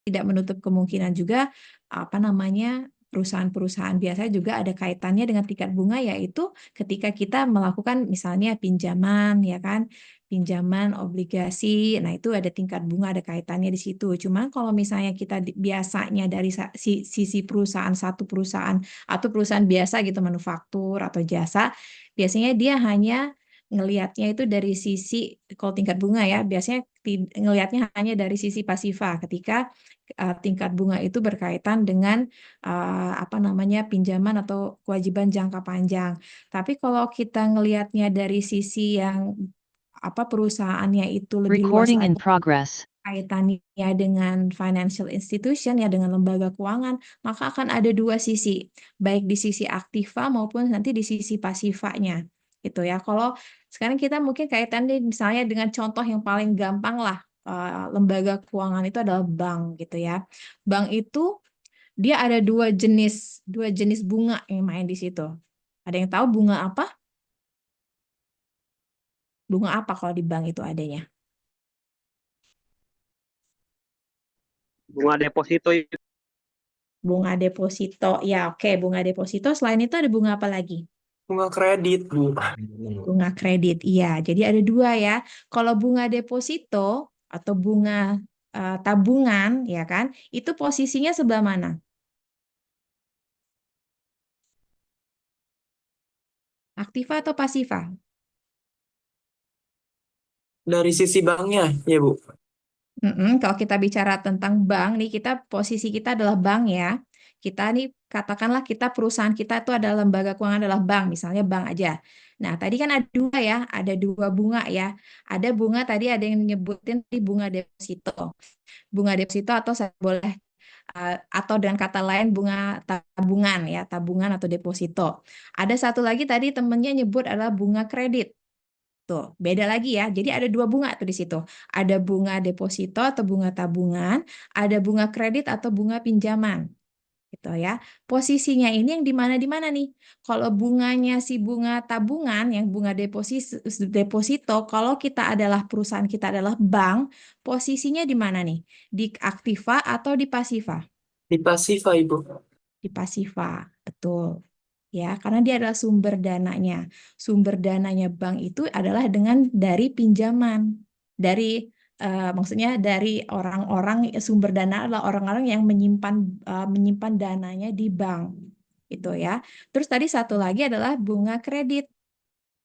tidak menutup kemungkinan juga perusahaan-perusahaan biasa juga ada kaitannya dengan tingkat bunga, yaitu ketika kita melakukan misalnya pinjaman, ya kan, pinjaman obligasi, nah itu ada tingkat bunga, ada kaitannya di situ. Cuman kalau misalnya kita biasanya dari sisi perusahaan, satu perusahaan atau perusahaan biasa gitu, manufaktur atau jasa, biasanya dia hanya ngelihatnya itu dari sisi, kalau tingkat bunga ya, biasanya ngelihatnya hanya dari sisi pasifa ketika tingkat bunga itu berkaitan dengan pinjaman atau kewajiban jangka panjang. Tapi kalau kita ngelihatnya dari sisi yang perusahaannya itu lebih luas Recording in lagi, progress. kaitannya dengan financial institution ya, dengan lembaga keuangan, maka akan ada dua sisi, baik di sisi aktiva maupun nanti di sisi pasifanya gitu ya. Kalau sekarang kita mungkin kaitannya misalnya dengan contoh yang paling gampang lah, lembaga keuangan itu adalah bank gitu ya. Bank itu dia ada dua jenis bunga yang main di situ. Ada yang tahu bunga apa? Bunga apa kalau di bank itu adanya? Bunga deposito itu. Bunga deposito. Ya, oke, bunga deposito. Selain itu ada bunga apa lagi? Bunga kredit, Bu. Bunga kredit. Iya, jadi ada dua ya. Kalau bunga deposito atau bunga tabungan, ya kan, itu posisinya sebelah mana? Aktiva atau pasifa? Dari sisi banknya, ya Bu. Kalau kita bicara tentang bank nih, posisi kita adalah bank ya. Kita nih katakanlah perusahaan kita itu adalah lembaga keuangan, adalah bank, misalnya bank aja. Nah, tadi kan ada dua ya, ada dua bunga ya. Ada bunga tadi ada yang nyebutin di bunga deposito. Bunga deposito atau saya boleh atau dengan kata lain bunga tabungan ya, tabungan atau deposito. Ada satu lagi tadi temennya nyebut adalah bunga kredit. Tuh, beda lagi ya. Jadi ada dua bunga tuh di situ. Ada bunga deposito atau bunga tabungan, ada bunga kredit atau bunga pinjaman. Gitu ya. Posisinya ini yang di mana nih? Kalau bunganya si bunga tabungan, yang bunga deposito, kalau kita adalah perusahaan, kita adalah bank, posisinya di mana nih? Di aktiva atau di pasifa? Di pasifa, Ibu. Di pasifa, betul. Ya, karena dia adalah sumber dananya. Sumber dananya bank itu adalah dari pinjaman. Dari maksudnya dari orang-orang, sumber dana adalah orang-orang yang menyimpan dananya di bank. Itu ya. Terus tadi satu lagi adalah bunga kredit.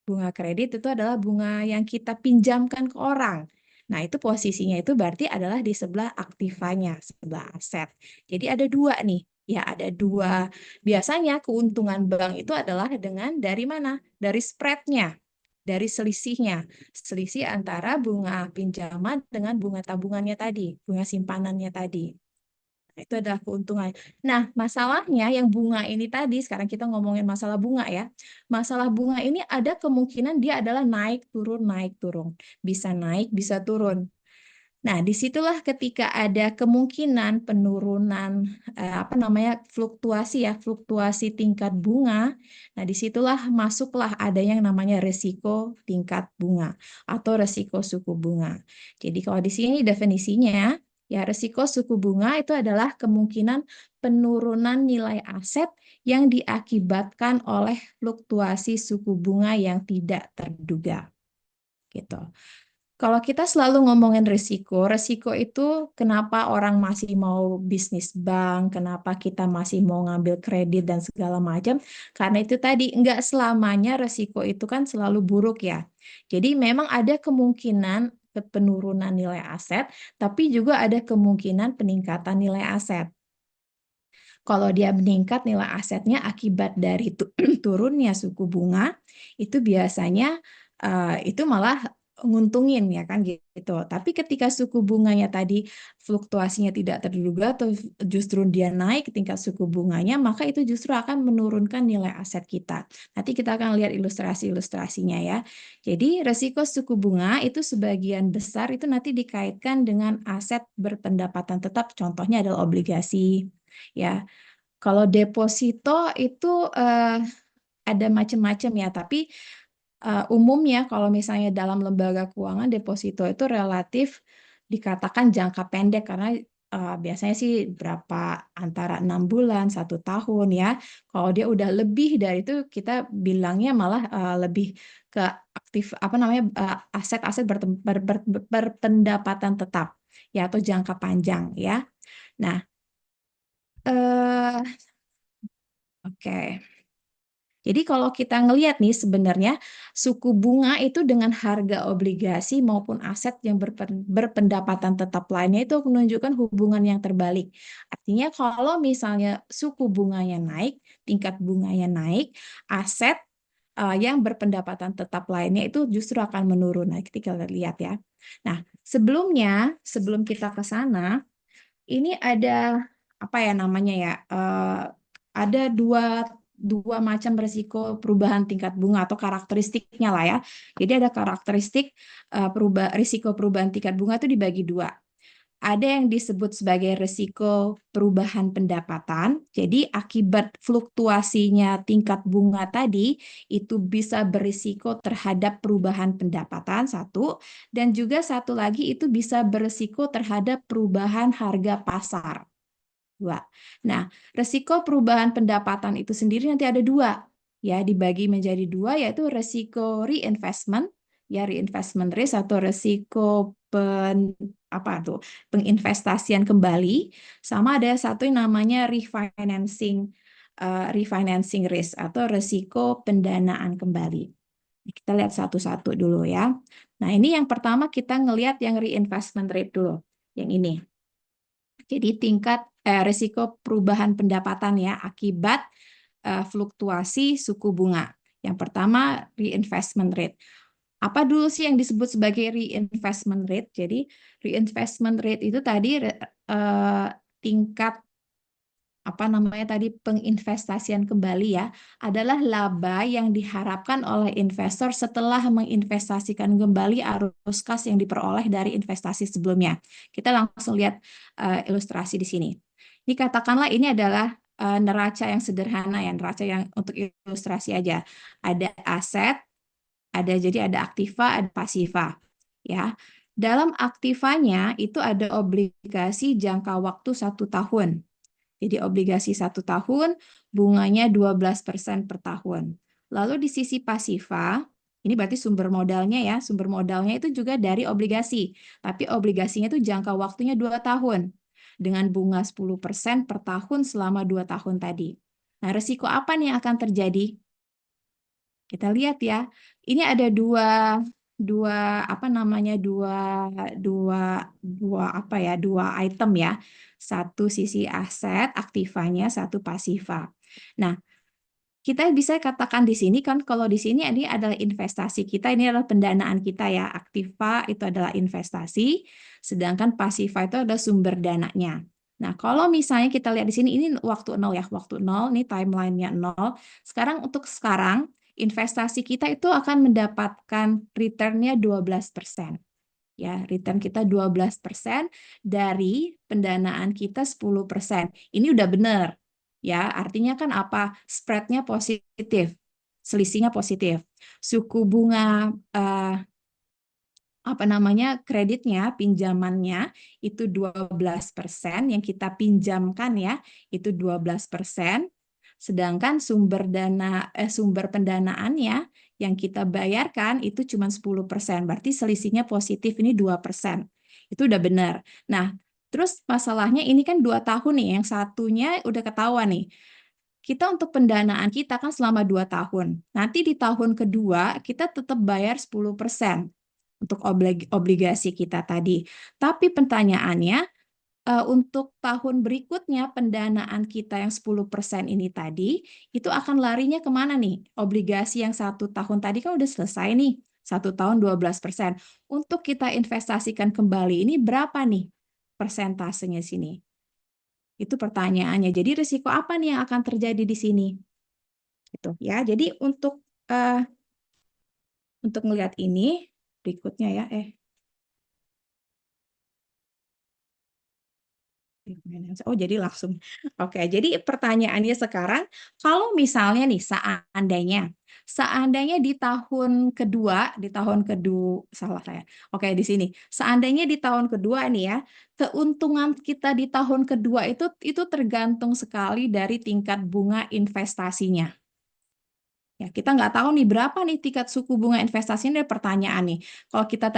Bunga kredit itu adalah bunga yang kita pinjamkan ke orang. Nah, itu posisinya itu berarti adalah di sebelah aktivanya, sebelah aset. Jadi ada dua nih. Ya, ada dua. Biasanya keuntungan bank itu adalah dari mana? Dari spreadnya, dari selisihnya. Selisih antara bunga pinjaman dengan bunga tabungannya tadi, bunga simpanannya tadi. Nah, itu adalah keuntungan. Nah, masalahnya yang bunga ini tadi, sekarang kita ngomongin masalah bunga ya. Masalah bunga ini ada kemungkinan dia adalah naik, turun, naik, turun. Bisa naik, bisa turun. Nah, disitulah ketika ada kemungkinan penurunan, fluktuasi ya, fluktuasi tingkat bunga. Nah, disitulah masuklah ada yang namanya resiko tingkat bunga atau resiko suku bunga. Jadi kalau di sini definisinya, ya resiko suku bunga itu adalah kemungkinan penurunan nilai aset yang diakibatkan oleh fluktuasi suku bunga yang tidak terduga. Gitu. Kalau kita selalu ngomongin risiko, risiko itu kenapa orang masih mau bisnis bank, kenapa kita masih mau ngambil kredit dan segala macam, karena itu tadi nggak selamanya risiko itu kan selalu buruk ya. Jadi memang ada kemungkinan penurunan nilai aset, tapi juga ada kemungkinan peningkatan nilai aset. Kalau dia meningkat nilai asetnya akibat dari turunnya suku bunga, itu biasanya itu malah nguntungin ya kan gitu. Tapi ketika suku bunganya tadi fluktuasinya tidak terduga atau justru dia naik tingkat suku bunganya, maka itu justru akan menurunkan nilai aset kita. Nanti kita akan lihat ilustrasi-ilustrasinya ya. Jadi resiko suku bunga itu sebagian besar itu nanti dikaitkan dengan aset berpendapatan tetap, contohnya adalah obligasi ya. Kalau deposito itu ada macam-macam ya, tapi umumnya kalau misalnya dalam lembaga keuangan deposito itu relatif dikatakan jangka pendek karena biasanya sih berapa antara 6 bulan, 1 tahun ya. Kalau dia udah lebih dari itu, kita bilangnya malah lebih ke aktif apa namanya aset-aset berpendapatan tetap ya atau jangka panjang ya. Nah, eh, oke. Jadi kalau kita ngelihat nih sebenarnya suku bunga itu dengan harga obligasi maupun aset yang berpendapatan tetap lainnya itu menunjukkan hubungan yang terbalik. Artinya kalau misalnya suku bunganya naik, tingkat bunganya naik, aset yang berpendapatan tetap lainnya itu justru akan menurun. Nah, kita lihat ya. Nah, sebelum kita ke sana, ini ada apa ya namanya ya? Ada dua macam risiko perubahan tingkat bunga atau karakteristiknya lah ya. Jadi ada karakteristik risiko perubahan tingkat bunga itu dibagi dua. Ada yang disebut sebagai risiko perubahan pendapatan. Jadi akibat fluktuasinya tingkat bunga tadi itu bisa berisiko terhadap perubahan pendapatan satu, dan juga satu lagi itu bisa berisiko terhadap perubahan harga pasar. Dua. Nah, resiko perubahan pendapatan itu sendiri nanti ada dua, ya dibagi menjadi dua, yaitu resiko reinvestment, ya reinvestment risk atau resiko penginvestasian kembali, sama ada satu yang namanya refinancing risk atau resiko pendanaan kembali. Kita lihat satu-satu dulu ya. Nah, ini yang pertama kita ngelihat yang reinvestment rate dulu, yang ini. Jadi tingkat risiko perubahan pendapatan ya akibat fluktuasi suku bunga. Yang pertama reinvestment rate. Apa dulu sih yang disebut sebagai reinvestment rate? Jadi reinvestment rate itu tadi tingkat apa namanya tadi penginvestasian kembali ya, adalah laba yang diharapkan oleh investor setelah menginvestasikan kembali arus kas yang diperoleh dari investasi sebelumnya. Kita langsung lihat ilustrasi di sini. Ini katakanlah ini adalah neraca yang sederhana ya, neraca yang untuk ilustrasi aja. Ada aset, jadi ada aktiva, ada pasiva ya. Dalam aktivanya itu ada obligasi jangka waktu 1 tahun. Jadi obligasi 1 tahun, bunganya 12% per tahun. Lalu di sisi pasiva, ini berarti sumber modalnya ya, sumber modalnya itu juga dari obligasi. Tapi obligasinya itu jangka waktunya 2 tahun. Dengan bunga 10% per tahun selama 2 tahun tadi. Nah, risiko apa nih yang akan terjadi? Kita lihat ya, ini ada dua apa namanya dua item ya, satu sisi aset aktivanya, satu pasiva. Nah, kita bisa katakan di sini kan kalau di sini ini adalah investasi kita, ini adalah pendanaan kita ya, aktiva itu adalah investasi, sedangkan pasiva itu adalah sumber dananya. Nah, kalau misalnya kita lihat di sini ini waktu 0 ya, waktu 0, ini timelinenya 0. Sekarang investasi kita itu akan mendapatkan return-nya 12%. Ya, return kita 12% dari pendanaan kita 10%. Ini udah benar. Ya, artinya kan apa? Spread-nya positif. Selisihnya positif. Suku bunga apa namanya kreditnya, pinjamannya itu 12%, yang kita pinjamkan ya, itu 12%. Sedangkan sumber pendanaannya yang kita bayarkan itu cuma 10%. Berarti selisihnya positif ini 2%. Itu udah benar. Nah, terus masalahnya ini kan 2 tahun nih, yang satunya udah ketahuan nih. Kita untuk pendanaan kita kan selama 2 tahun. Nanti di tahun kedua kita tetap bayar 10% untuk obligasi kita tadi. Tapi pertanyaannya, untuk tahun berikutnya pendanaan kita yang 10% ini tadi, itu akan larinya kemana nih? Obligasi yang 1 tahun tadi kan udah selesai nih, 1 tahun 12%. Untuk kita investasikan kembali, ini berapa nih persentasenya sini? Itu pertanyaannya. Jadi risiko apa nih yang akan terjadi di sini? Gitu ya. Jadi untuk melihat ini, berikutnya ya, oh, jadi langsung. Oke, jadi pertanyaannya sekarang, kalau misalnya nih, Seandainya di tahun kedua, salah saya. Oke, di sini. Seandainya di tahun kedua nih ya, keuntungan kita di tahun kedua itu tergantung sekali dari tingkat bunga investasinya. Ya, kita nggak tahu nih berapa nih tingkat suku bunga investasi ini pertanyaan nih. Kalau kita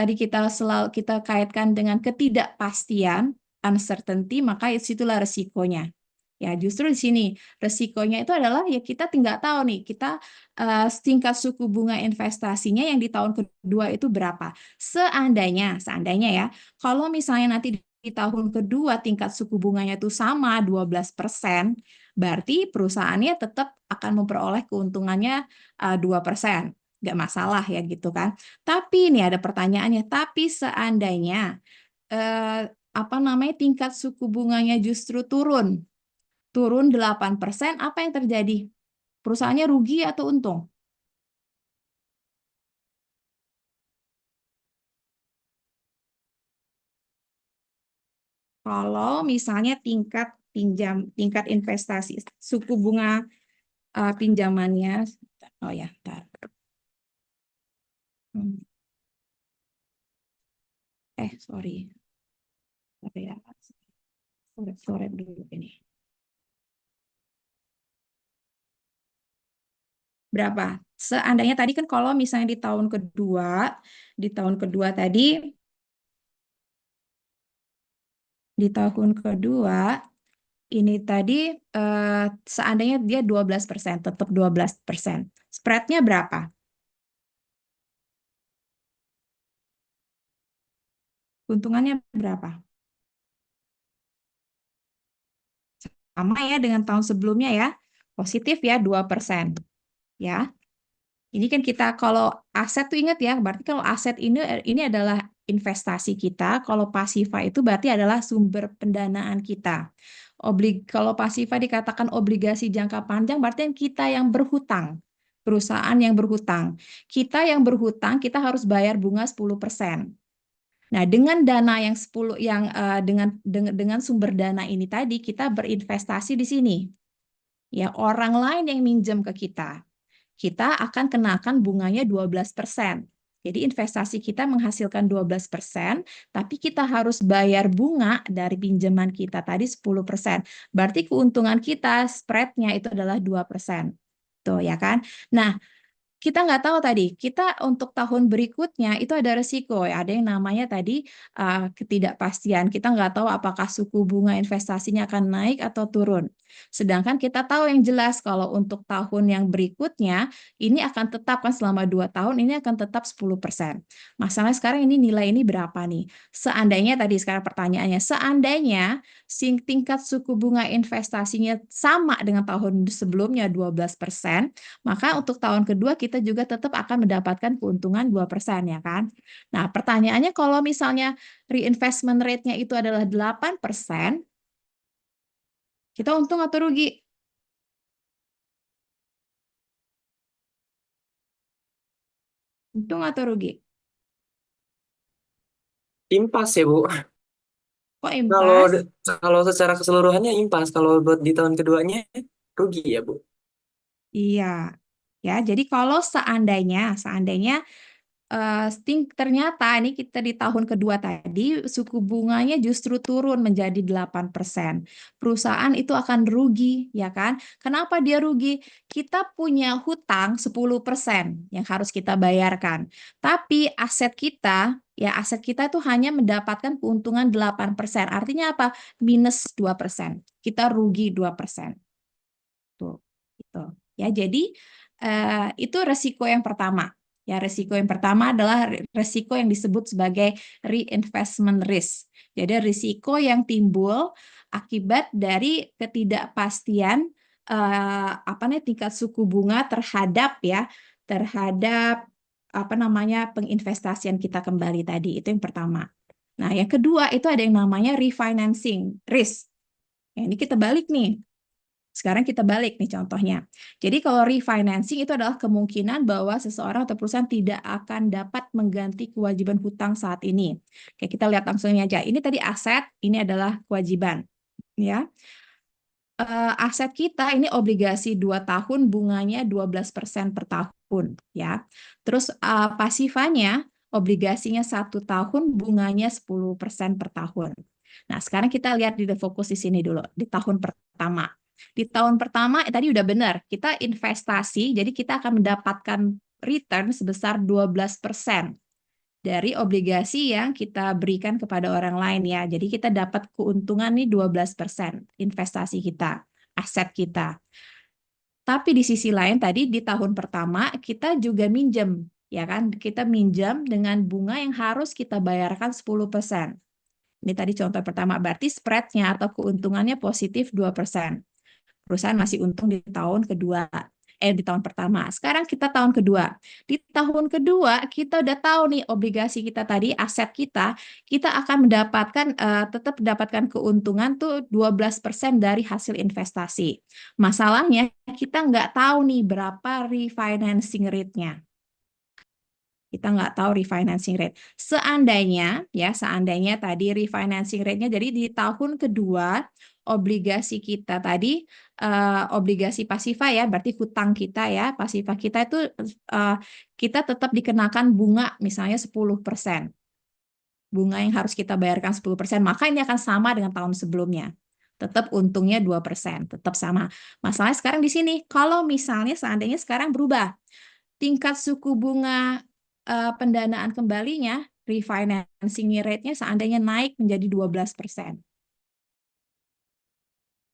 selalu kita kaitkan dengan ketidakpastian, uncertainty, maka situlah resikonya. Ya, justru di sini resikonya itu adalah ya kita tinggal tahu nih kita tingkat suku bunga investasinya yang di tahun kedua itu berapa. Seandainya ya, kalau misalnya nanti di tahun kedua tingkat suku bunganya itu sama 12%, berarti perusahaannya tetap akan memperoleh keuntungannya 2%. Nggak masalah ya gitu kan. Tapi ini ada pertanyaannya, tapi seandainya apa namanya tingkat suku bunganya justru turun 8%, apa yang terjadi? Perusahaannya rugi atau untung? Kalau misalnya tingkat investasi, suku bunga pinjamannya, oh ya, ntar. Hmm, sorry. Sorry ya. Sore dulu ini. Berapa? Seandainya tadi kan kalau misalnya di tahun kedua tadi, di tahun kedua, ini tadi seandainya dia 12%, tetap 12%. Spreadnya berapa? Keuntungannya berapa? Sama ya dengan tahun sebelumnya ya. Positif ya 2%. Ya. Ini kan kita kalau aset tuh ingat ya, berarti kalau aset ini adalah investasi kita, kalau pasifa itu berarti adalah sumber pendanaan kita. Kalau pasifa dikatakan obligasi jangka panjang, berarti kita yang berhutang, perusahaan yang berhutang. Kita yang berhutang, kita harus bayar bunga 10%. Nah, dengan dana yang 10 yang dengan sumber dana ini tadi kita berinvestasi di sini. Ya, orang lain yang minjem ke kita akan kenakan bunganya 12%. Jadi investasi kita menghasilkan 12%, tapi kita harus bayar bunga dari pinjaman kita tadi 10%. Berarti keuntungan kita spreadnya itu adalah 2%. Tuh ya kan? Nah, kita nggak tahu tadi, kita untuk tahun berikutnya itu ada resiko ya, ada yang namanya tadi ketidakpastian. Kita nggak tahu apakah suku bunga investasinya akan naik atau turun. Sedangkan kita tahu yang jelas kalau untuk tahun yang berikutnya ini akan tetap kan selama 2 tahun ini akan tetap 10%. Masalahnya sekarang ini nilai ini berapa nih? Seandainya tadi sekarang pertanyaannya, seandainya tingkat suku bunga investasinya sama dengan tahun sebelumnya 12%, maka untuk tahun kedua kita juga tetap akan mendapatkan keuntungan 2% ya kan. Nah, pertanyaannya kalau misalnya reinvestment rate-nya itu adalah 8%, kita untung atau rugi? Untung atau rugi? Impas ya, Bu. Kok Kalau impas? kalau secara keseluruhannya impas, kalau buat di tahun keduanya rugi ya, Bu. Iya. Ya, jadi kalau seandainya ternyata ini kita di tahun kedua tadi suku bunganya justru turun menjadi 8%. Perusahaan itu akan rugi, ya kan? Kenapa dia rugi? Kita punya hutang 10% yang harus kita bayarkan. Tapi aset kita itu hanya mendapatkan keuntungan 8%. Artinya apa? Minus 2%. Kita rugi 2%. Tuh, gitu. Ya, jadi itu resiko yang pertama. Ya, resiko yang pertama adalah resiko yang disebut sebagai reinvestment risk. Jadi risiko yang timbul akibat dari ketidakpastian apa nih tingkat suku bunga terhadap apa namanya penginvestasian kita kembali tadi. Itu yang pertama. Nah, yang kedua itu ada yang namanya refinancing risk. Ya, ini kita balik nih. Sekarang kita balik nih contohnya. Jadi kalau refinancing itu adalah kemungkinan bahwa seseorang atau perusahaan tidak akan dapat mengganti kewajiban hutang saat ini. Oke, kita lihat langsungnya aja. Ini tadi aset, ini adalah kewajiban. Ya, aset kita ini obligasi 2 tahun bunganya 12% per tahun. ya. Terus pasifanya obligasinya 1 tahun, bunganya 10% per tahun. Nah, sekarang kita lihat di fokus di sini dulu, di tahun pertama. Di tahun pertama, tadi udah benar, kita investasi, jadi kita akan mendapatkan return sebesar 12% dari obligasi yang kita berikan kepada orang lain ya. Jadi kita dapat keuntungan nih 12% investasi kita, aset kita. Tapi di sisi lain tadi di tahun pertama kita juga minjem, ya kan? Kita minjam dengan bunga yang harus kita bayarkan 10%. Ini tadi contoh pertama, berarti spread-nya atau keuntungannya positif 2%. Perusahaan masih untung di tahun kedua, di tahun pertama. Sekarang kita tahun kedua. Di tahun kedua, kita udah tahu nih obligasi kita tadi, aset kita akan mendapatkan, tetap mendapatkan keuntungan tuh 12% dari hasil investasi. Masalahnya, kita nggak tahu nih berapa refinancing rate-nya. Kita nggak tahu refinancing rate. Seandainya tadi refinancing rate-nya, jadi di tahun kedua obligasi kita tadi, obligasi pasifa ya, berarti hutang kita ya, pasifa kita itu kita tetap dikenakan bunga misalnya 10%. Bunga yang harus kita bayarkan 10%, maka ini akan sama dengan tahun sebelumnya. Tetap untungnya 2%, tetap sama. Masalahnya sekarang di sini, kalau misalnya seandainya sekarang berubah, tingkat suku bunga pendanaan kembalinya, refinancing rate-nya seandainya naik menjadi 12%.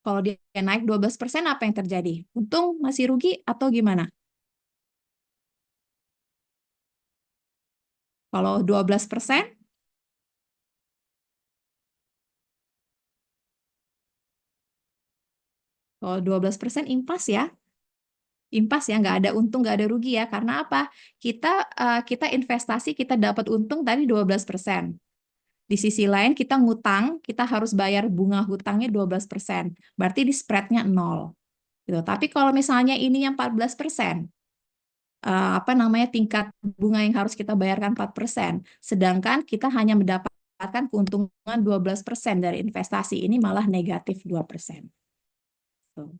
Kalau dia naik 12%, apa yang terjadi? Untung masih rugi atau gimana? Kalau 12%, kalau 12% impas ya. Impas ya, nggak ada untung, nggak ada rugi ya. Karena apa? Kita investasi, kita dapat untung tadi 12%. Di sisi lain kita ngutang, kita harus bayar bunga hutangnya 12%. Berarti di spreadnya 0. Gitu. Tapi kalau misalnya ini yang 14%, apa namanya, tingkat bunga yang harus kita bayarkan 4%, sedangkan kita hanya mendapatkan keuntungan 12% dari investasi, ini malah negatif 2%. Tuh.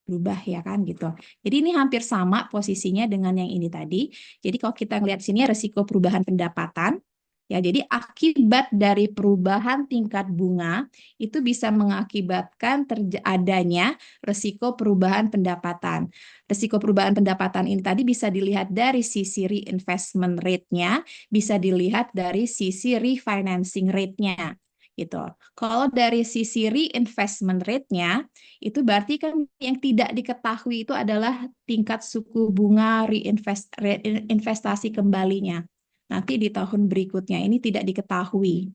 Berubah ya kan gitu. Jadi ini hampir sama posisinya dengan yang ini tadi. Jadi kalau kita lihat sini resiko perubahan pendapatan, ya jadi akibat dari perubahan tingkat bunga itu bisa mengakibatkan adanya resiko perubahan pendapatan. Resiko perubahan pendapatan ini tadi bisa dilihat dari sisi reinvestment rate-nya, bisa dilihat dari sisi refinancing rate-nya gitu. Kalau dari sisi reinvestment rate-nya itu berarti kan yang tidak diketahui itu adalah tingkat suku bunga reinvestasi kembalinya. Nanti di tahun berikutnya ini tidak diketahui.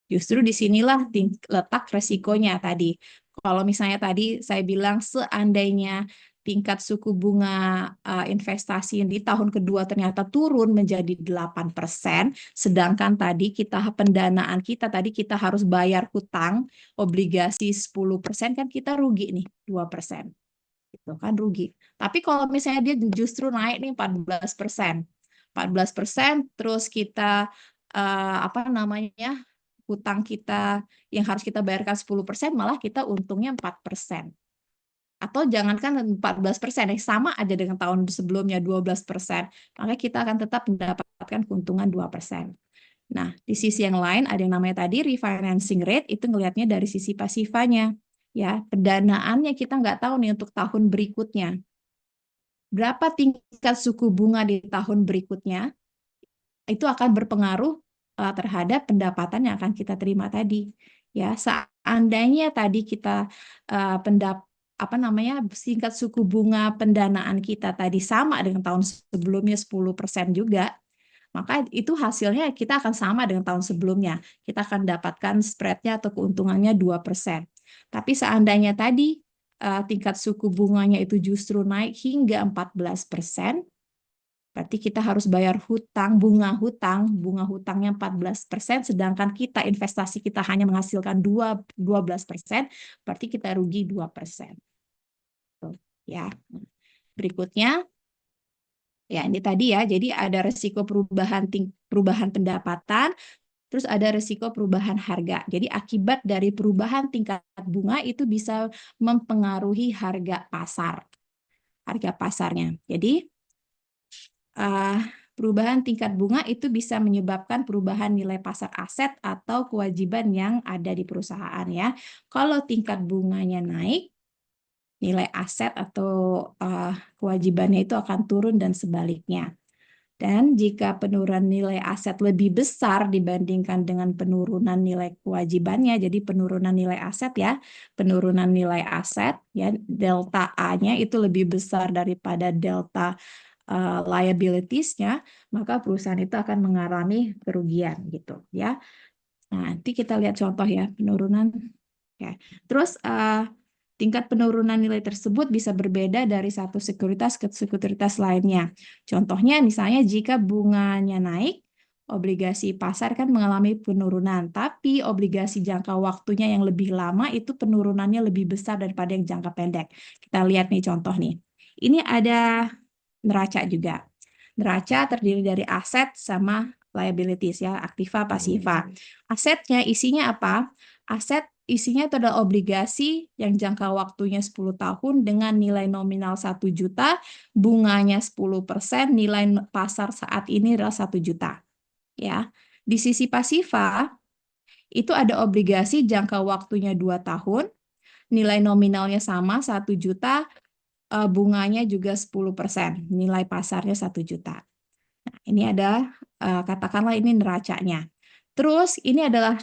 Justru disinilah letak resikonya tadi. Kalau misalnya tadi saya bilang seandainya tingkat suku bunga investasi di tahun kedua ternyata turun menjadi 8%, sedangkan tadi pendanaan kita tadi kita harus bayar hutang obligasi 10%, kan kita rugi nih 2%. Itu kan rugi. Tapi kalau misalnya dia justru naik nih 14%. 14%, terus kita apa namanya, hutang kita yang harus kita bayarkan 10%, malah kita untungnya 4%. Atau jangankan 14%, sama aja dengan tahun sebelumnya 12%, maka kita akan tetap mendapatkan keuntungan 2%. Nah, di sisi yang lain ada yang namanya tadi refinancing rate, itu ngelihatnya dari sisi pasifanya. Ya, pendanaannya kita nggak tahu nih untuk tahun berikutnya. Berapa tingkat suku bunga di tahun berikutnya, itu akan berpengaruh terhadap pendapatan yang akan kita terima tadi. Ya, seandainya tadi kita apa namanya, tingkat suku bunga pendanaan kita tadi sama dengan tahun sebelumnya 10% juga, maka itu hasilnya kita akan sama dengan tahun sebelumnya. Kita akan dapatkan spread-nya atau keuntungannya 2%. Tapi seandainya tadi tingkat suku bunganya itu justru naik hingga 14%, berarti kita harus bayar bunga hutangnya 14%, sedangkan investasi kita hanya menghasilkan 12%, berarti kita rugi 2%. Ya. Berikutnya, ya ini tadi ya, jadi ada resiko perubahan pendapatan, terus ada resiko perubahan harga. Jadi akibat dari perubahan tingkat bunga itu bisa mempengaruhi harga pasarnya. Jadi perubahan tingkat bunga itu bisa menyebabkan perubahan nilai pasar aset atau kewajiban yang ada di perusahaan ya. Kalau tingkat bunganya naik, nilai aset atau kewajibannya itu akan turun dan sebaliknya. Dan jika penurunan nilai aset lebih besar dibandingkan dengan penurunan nilai kewajibannya, jadi penurunan nilai aset ya, penurunan nilai aset ya, delta A-nya itu lebih besar daripada delta liabilities-nya, maka perusahaan itu akan mengalami kerugian gitu ya. Nah, nanti kita lihat contoh ya, penurunan. Ya. Terus tingkat penurunan nilai tersebut bisa berbeda dari satu sekuritas ke sekuritas lainnya. Contohnya misalnya jika bunganya naik, obligasi pasar kan mengalami penurunan, tapi obligasi jangka waktunya yang lebih lama itu penurunannya lebih besar daripada yang jangka pendek. Kita lihat nih contoh nih. Ini ada neraca juga. Neraca terdiri dari aset sama liabilities ya, aktiva, pasiva. Asetnya isinya apa? Aset isinya itu adalah obligasi yang jangka waktunya 10 tahun dengan nilai nominal 1 juta, bunganya 10%, nilai pasar saat ini adalah 1 juta. Ya. Di sisi pasiva, itu ada obligasi jangka waktunya 2 tahun, nilai nominalnya sama 1 juta, bunganya juga 10%, nilai pasarnya 1 juta. Nah, ini ada, katakanlah ini neracanya. Terus ini adalah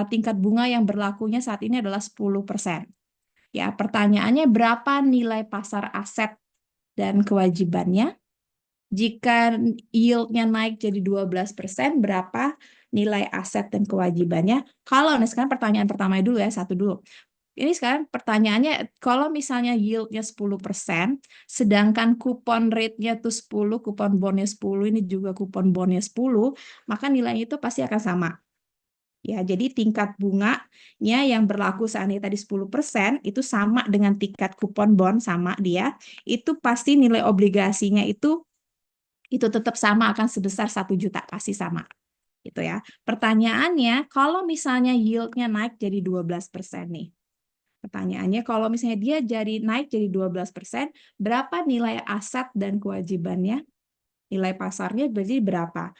tingkat bunga yang berlakunya saat ini adalah 10%. Ya, pertanyaannya berapa nilai pasar aset dan kewajibannya? Jika yield-nya naik jadi 12%, berapa nilai aset dan kewajibannya? Kalau, nah sekarang pertanyaan pertama dulu ya, satu dulu. Ini sekarang pertanyaannya, kalau misalnya yield-nya 10%, sedangkan kupon rate-nya tuh 10, kupon bond-nya 10, ini juga kupon bond-nya 10, maka nilainya itu pasti akan sama. Ya, jadi tingkat bunganya yang berlaku saat ini tadi 10%, itu sama dengan tingkat kupon bond sama dia, itu pasti nilai obligasinya itu tetap sama, akan sebesar 1 juta, pasti sama. Gitu ya. Pertanyaannya, kalau misalnya yield-nya naik jadi 12% nih. Pertanyaannya, kalau misalnya dia jadi naik jadi 12%, berapa nilai aset dan kewajibannya? Nilai pasarnya berarti berapa?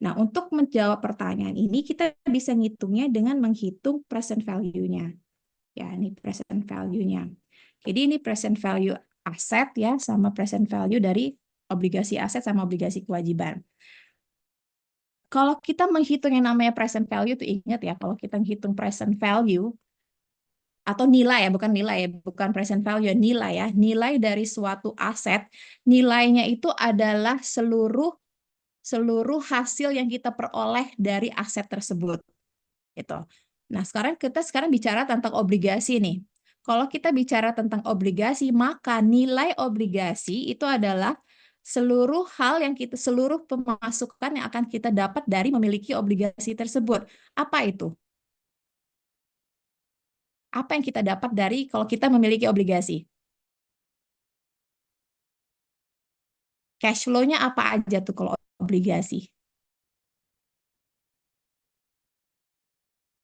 Nah, untuk menjawab pertanyaan ini, kita bisa ngitungnya dengan menghitung present value-nya. Ya, ini present value-nya. Jadi ini present value aset ya, sama present value dari obligasi aset sama obligasi kewajiban. Kalau kita menghitung yang namanya present value, itu ingat ya, kalau kita menghitung present value, atau nilai ya, bukan present value, nilai ya, nilai dari suatu aset, nilainya itu adalah seluruh hasil yang kita peroleh dari aset tersebut. Gitu. Nah, kita bicara tentang obligasi nih. Kalau kita bicara tentang obligasi, maka nilai obligasi itu adalah seluruh pemasukan yang akan kita dapat dari memiliki obligasi tersebut. Apa itu? Apa yang kita dapat dari kalau kita memiliki obligasi? Cash flow-nya apa aja tuh kalau obligasi?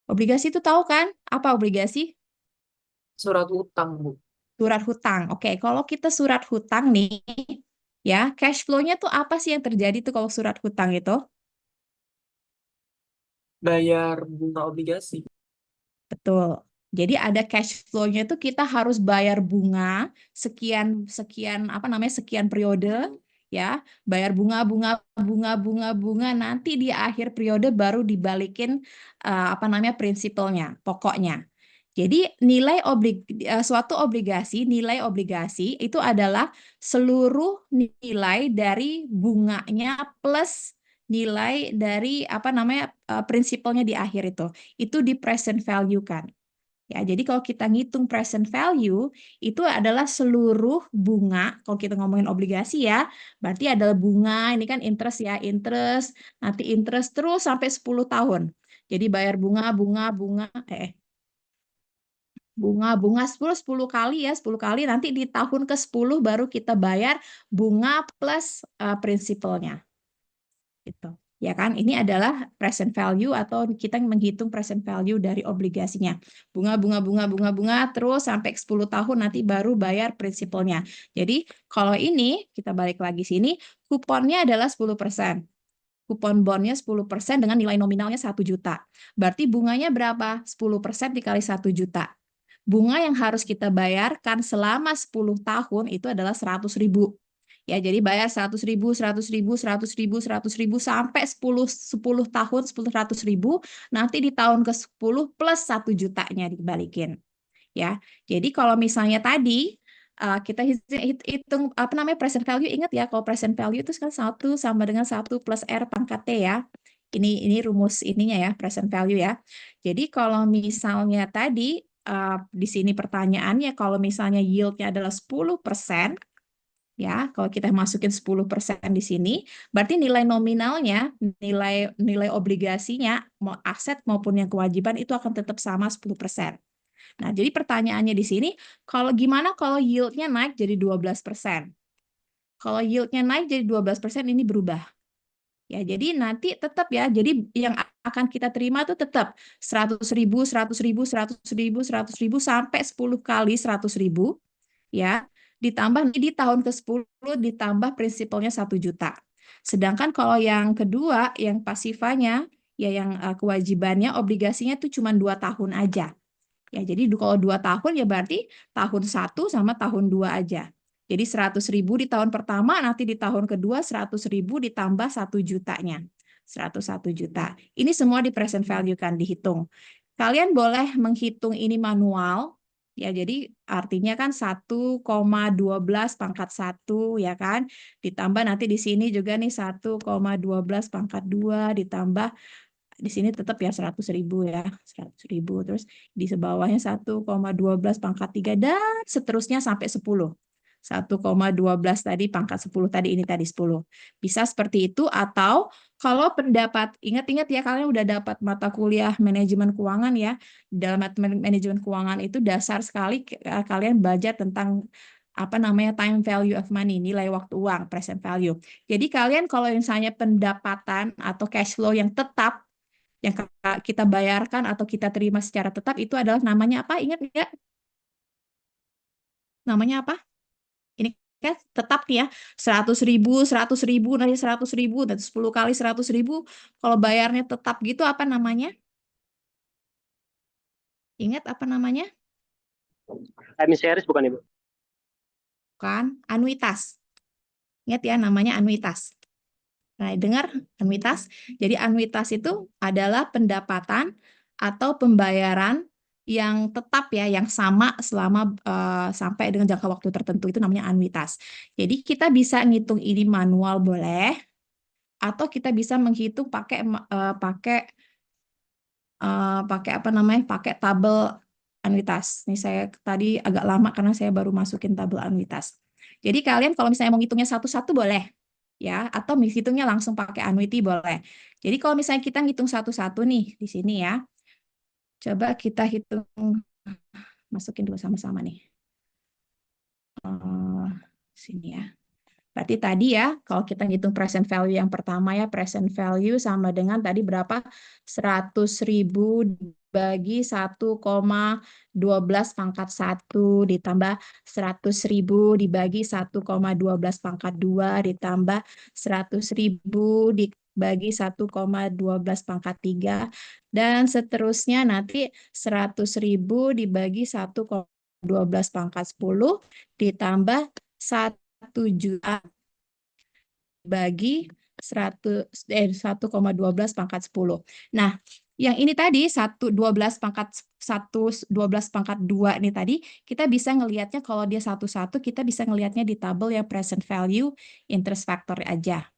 Obligasi itu tahu kan? Apa obligasi? Surat utang, Bu. Surat hutang. Oke, kalau kita surat hutang nih, ya, cash flow-nya tuh apa sih yang terjadi tuh kalau surat hutang itu? Bayar bunga obligasi. Betul. Jadi ada cash flow-nya itu kita harus bayar bunga sekian sekian apa namanya sekian periode ya, bayar bunga nanti di akhir periode baru dibalikin apa namanya prinsipalnya, pokoknya. Jadi nilai obligasi itu adalah seluruh nilai dari bunganya plus nilai dari apa namanya prinsipalnya di akhir itu. Itu di present value kan. Ya, jadi kalau kita ngitung present value itu adalah seluruh bunga. Kalau kita ngomongin obligasi ya, berarti adalah bunga, ini kan interest ya, interest, nanti interest terus sampai 10 tahun. Jadi bayar bunga 10 kali ya, 10 kali nanti di tahun ke-10 baru kita bayar bunga plus prinsipalnya. Gitu. Ya kan, ini adalah present value atau kita menghitung present value dari obligasinya. Bunga, bunga, bunga, bunga, bunga, terus sampai 10 tahun nanti baru bayar prinsipalnya. Jadi kalau ini, kita balik lagi sini, kuponnya adalah 10%. Kupon bondnya 10% dengan nilai nominalnya 1 juta. Berarti bunganya berapa? 10% dikali 1 juta. Bunga yang harus kita bayarkan selama 10 tahun itu adalah 100.000. Ya, jadi bayar 100.000, 100.000, 100.000, 100.000 sampai 10 tahun, 100.000. Nanti di tahun ke-10 plus 1 jutanya dibalikin. Ya, jadi kalau misalnya tadi kita hitung apa namanya present value, ingat ya kalau present value itu kan 1 sama dengan 1 plus R pangkat T ya. Ini rumus ininya ya, present value ya. Jadi kalau misalnya tadi di sini pertanyaannya kalau misalnya yieldnya adalah 10%, ya, kalau kita masukin 10% di sini, berarti nilai nominalnya, nilai obligasinya, mau aset maupun yang kewajiban itu akan tetap sama 10%. Nah, jadi pertanyaannya di sini, gimana kalau yield-nya naik jadi 12%? Kalau yield-nya naik jadi 12%, ini berubah. Ya, jadi nanti tetap ya, jadi yang akan kita terima itu tetap 100.000, 100.000, 100.000, 100.000 sampai 10 kali 100.000. Ya, ditambah di tahun ke-10 ditambah prinsipalnya 1 juta. Sedangkan kalau yang kedua, yang pasifanya, ya yang kewajibannya, obligasinya itu cuma 2 tahun aja. Ya, jadi kalau 2 tahun ya berarti tahun 1 sama tahun 2 aja. Jadi 100.000 di tahun pertama, nanti di tahun kedua 100.000 ditambah 1 jutanya. 101 juta. Ini semua di present value kan dihitung. Kalian boleh menghitung ini manual. Ya, jadi artinya kan 1,12 pangkat 1 ya kan. Ditambah nanti di sini juga nih 1,12 pangkat 2 ditambah di sini tetap ya 100.000 ya, 100.000. Terus di bawahnya 1,12 pangkat 3 dan seterusnya sampai 10. 1,12 tadi pangkat 10 tadi, ini tadi 10. Bisa seperti itu, atau kalau pendapat, ingat-ingat ya kalian udah dapat mata kuliah manajemen keuangan ya. Dalam manajemen keuangan itu dasar sekali kalian belajar tentang apa namanya time value of money, nilai waktu uang, present value. Jadi kalian kalau misalnya pendapatan atau cash flow yang tetap yang kita bayarkan atau kita terima secara tetap itu adalah namanya apa? Ingat nggak? Namanya apa? Ini kan tetap nih ya, 100.000, 100.000, nanti 100.000, dan 10 kali 100.000. Kalau bayarnya tetap gitu apa namanya? Ingat apa namanya? Time series bukan Ibu? Bukan, anuitas. Ingat ya, namanya anuitas. Nah, dengar anuitas. Jadi anuitas itu adalah pendapatan atau pembayaran yang tetap ya, yang sama selama sampai dengan jangka waktu tertentu, itu namanya anuitas. Jadi kita bisa ngitung ini manual boleh, atau kita bisa menghitung pakai apa namanya? Pakai tabel anuitas. Ini saya tadi agak lama karena saya baru masukin tabel anuitas. Jadi kalian kalau misalnya mau ngitungnya satu-satu boleh ya, atau menghitungnya langsung pakai annuity boleh. Jadi kalau misalnya kita ngitung satu-satu nih di sini ya, coba kita hitung, masukin dulu sama-sama nih. Sini ya. Berarti tadi ya, kalau kita ngitung present value yang pertama ya, present value sama dengan tadi berapa? 100.000 bagi 1,12 pangkat 1 ditambah 100.000 dibagi 1,12 pangkat 2 ditambah 100.000 dibagi 1,12 pangkat 3 dan seterusnya nanti 100.000 dibagi 1,12 pangkat 10 ditambah 1 juta bagi 1,12 pangkat 10. Nah, yang ini tadi 12 pangkat 12 pangkat 2 ini tadi kita bisa ngelihatnya kalau dia satu-satu kita bisa ngelihatnya di tabel yang present value interest factor aja.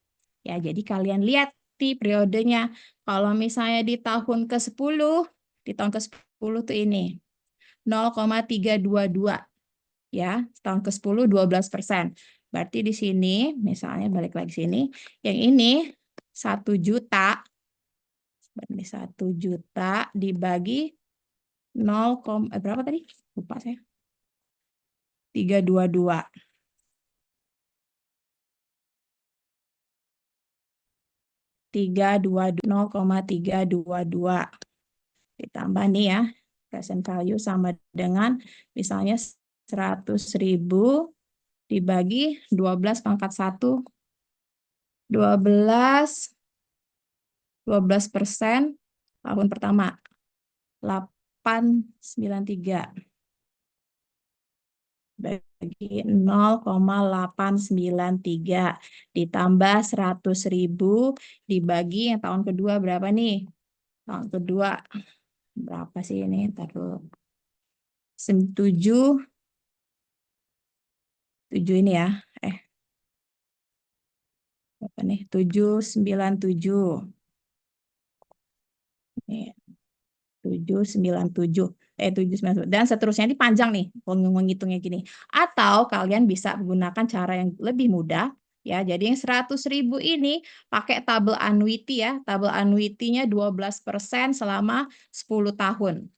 Ya, jadi kalian lihat di periodenya. Kalau misalnya di tahun ke-10, di tahun ke-10 tuh ini 0,322 ya, tahun ke-10 12%. Berarti di sini, misalnya balik lagi sini, yang ini 1 juta, berarti 1 juta dibagi 0, berapa tadi? Lupa saya. 322. 0,322 ditambah nih ya, present value sama dengan misalnya 100.000 dibagi 12 pangkat 1, 12% tahun pertama 893 bagi 0,893 ditambah 100.000 dibagi yang tahun kedua berapa nih? Tahun kedua berapa sih ini? Ntar dulu. 7 ini ya. Berapa nih? 797. Nih, 797. 797. Dan seterusnya ini panjang nih, menghitungnya gini. Atau kalian bisa menggunakan cara yang lebih mudah. Ya, jadi yang 100.000 ini pakai tabel annuity ya. Tabel annuity-nya 12% selama 10 tahun.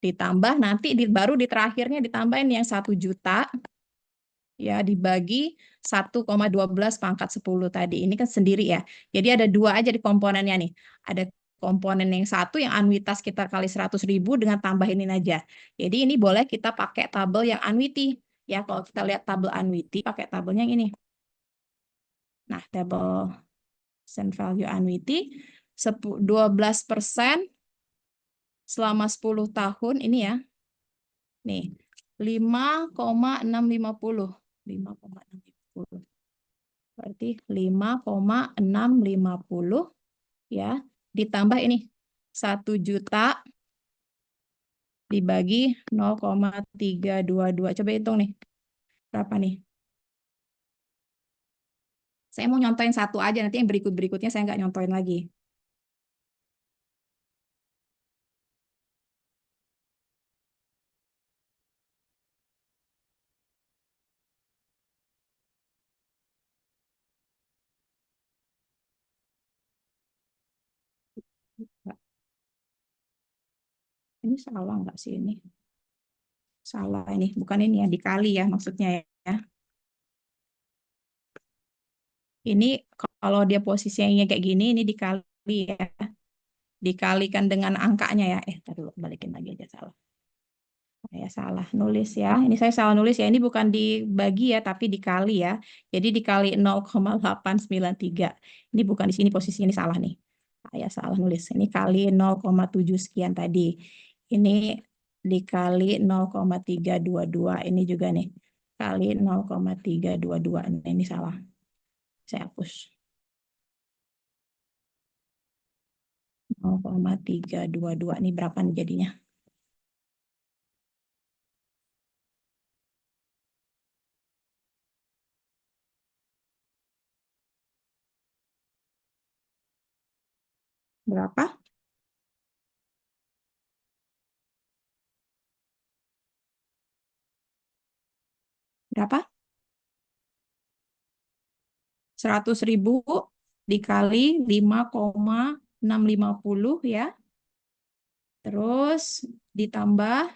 Ditambah nanti baru di terakhirnya ditambahin yang 1 juta ya dibagi 1,12 pangkat 10 tadi. Ini kan sendiri ya. Jadi ada dua aja di komponennya nih. Ada komponen yang satu yang anuitas kita kali 100.000 dengan tambah ini aja. Jadi ini boleh kita pakai tabel yang annuity. Ya, kalau kita lihat tabel annuity pakai tabelnya yang ini. Nah, tabel percent value annuity 12% selama 10 tahun ini ya. Nih, 5,650. 5,650. Berarti 5,650 ya. Ditambah ini 1 juta dibagi 0,322. Coba hitung nih. Berapa nih? Saya mau nyontoin satu aja, nanti yang berikut-berikutnya saya nggak nyontoin lagi. Ini salah nggak sih ini? Salah ini, bukan ini ya, dikali ya maksudnya ya. Ini kalau dia posisinya kayak gini, ini dikali ya. Dikalikan dengan angkanya ya. Tadi dulu, balikin lagi aja salah. Saya salah nulis ya. Ini saya salah nulis ya. Ini bukan dibagi ya, tapi dikali ya. Jadi dikali 0,893. Ini bukan di sini posisi ini salah nih. Saya salah nulis. Ini kali 0,7 sekian tadi. Ini dikali 0,322. Ini juga nih. Kali 0,322. Nah, ini salah. Saya hapus. 0,322. Ini berapa nih jadinya? Berapa? Berapa? 100.000 dikali 5,650 ya. Terus ditambah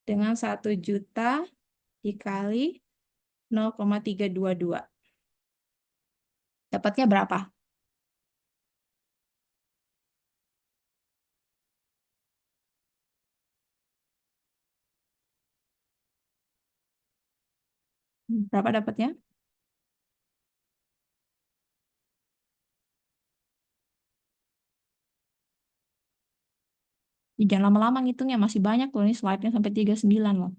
dengan 1 juta dikali 0,322. Dapatnya berapa? Berapa dapatnya? Jangan lama-lama ngitungnya, masih banyak loh. Ini slide-nya sampai 39 loh.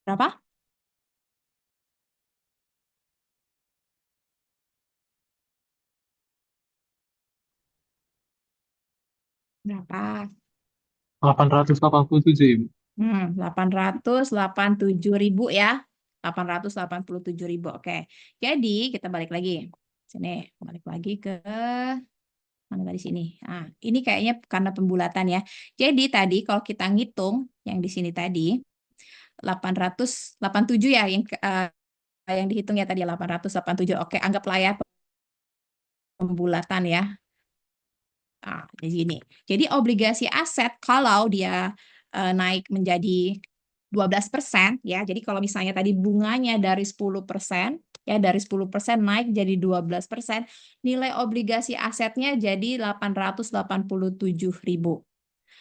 Berapa? Berapa? 887 Ibu. 887.000 ya. 887.000. Oke. Jadi kita balik lagi. Sini, balik lagi ke mana tadi sini. Nah, ini kayaknya karena pembulatan ya. Jadi tadi kalau kita ngitung yang di sini tadi 887 ya yang dihitung ya tadi 887. Oke, anggaplah ya pembulatan ya. Nah, jadi gini. Jadi obligasi aset kalau dia naik menjadi 12%, ya. Jadi kalau misalnya tadi bunganya dari 10%, ya dari 10% naik jadi 12%, nilai obligasi asetnya jadi 887.000.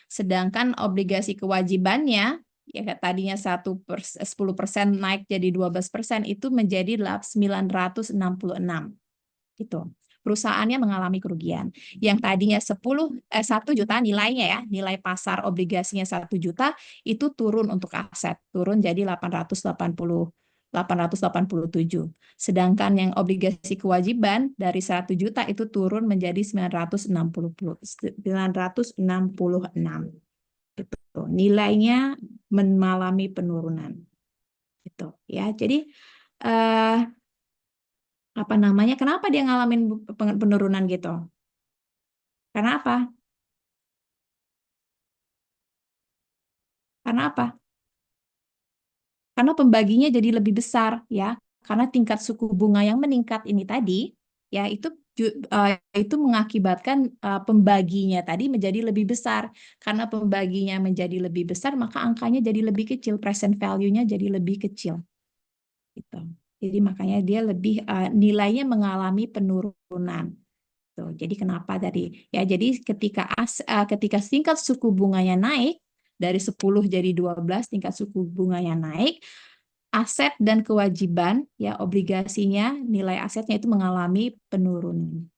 Sedangkan obligasi kewajibannya, ya tadinya 10% naik jadi 12%, itu menjadi 966. Gitu. Perusahaannya mengalami kerugian. Yang tadinya 1 juta nilainya, ya, nilai pasar obligasinya 1 juta, itu turun untuk aset, turun jadi 887. Sedangkan yang obligasi kewajiban dari 1 juta itu turun menjadi 966. Gitu. Nilainya mengalami penurunan. Gitu, ya. Jadi apa namanya? Kenapa dia ngalamin penurunan gitu? Karena apa? Karena apa? Karena pembaginya jadi lebih besar, ya. Karena tingkat suku bunga yang meningkat ini tadi, ya, itu mengakibatkan pembaginya tadi menjadi lebih besar. Karena pembaginya menjadi lebih besar, maka angkanya jadi lebih kecil, present value-nya jadi lebih kecil. Gitu. Jadi makanya dia lebih nilainya mengalami penurunan. Tuh, jadi kenapa tadi? Ya, jadi ketika tingkat suku bunganya naik dari 10 jadi 12, tingkat suku bunganya naik, aset dan kewajiban, ya, obligasinya, nilai asetnya itu mengalami penurunan.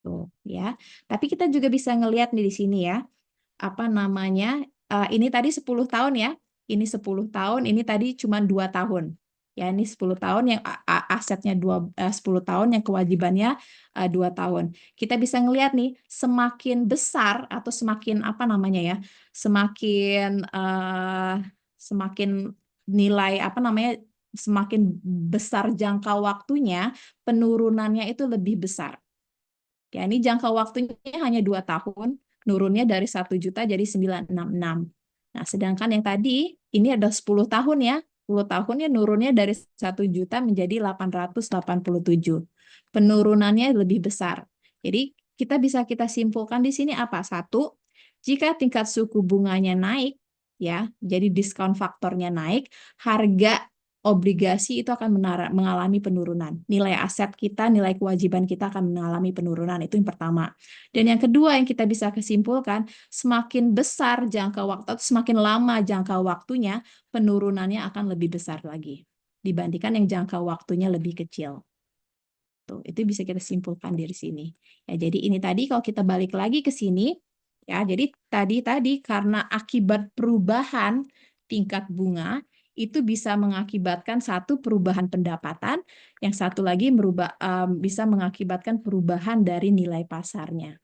Tuh, ya. Tapi kita juga bisa ngelihat nih di sini, ya. Apa namanya? Ini tadi 10 tahun, ya. Ini 10 tahun, ini tadi cuma 2 tahun. Ya, ini 10 tahun yang asetnya 10 tahun, yang kewajibannya 2 tahun. Kita bisa ngelihat nih, semakin besar atau semakin apa namanya, ya, semakin nilai apa namanya, semakin besar jangka waktunya, penurunannya itu lebih besar. Ya, ini jangka waktunya hanya 2 tahun, nurunnya dari 1 juta jadi 966. Nah, sedangkan yang tadi, ini ada 10 tahun, ya. 10 tahunnya nurunnya dari 1 juta menjadi 887. Penurunannya lebih besar. Jadi, kita simpulkan di sini apa? Satu, jika tingkat suku bunganya naik, ya, jadi diskon faktornya naik, harga obligasi itu akan mengalami penurunan. Nilai aset kita, nilai kewajiban kita akan mengalami penurunan. Itu yang pertama. Dan yang kedua yang kita bisa kesimpulkan, semakin besar jangka waktu, semakin lama jangka waktunya, penurunannya akan lebih besar lagi dibandingkan yang jangka waktunya lebih kecil. Tuh, itu bisa kita simpulkan dari sini. Ya, jadi ini tadi kalau kita balik lagi ke sini, ya, jadi tadi karena akibat perubahan tingkat bunga itu bisa mengakibatkan satu perubahan pendapatan, yang satu lagi bisa mengakibatkan perubahan dari nilai pasarnya.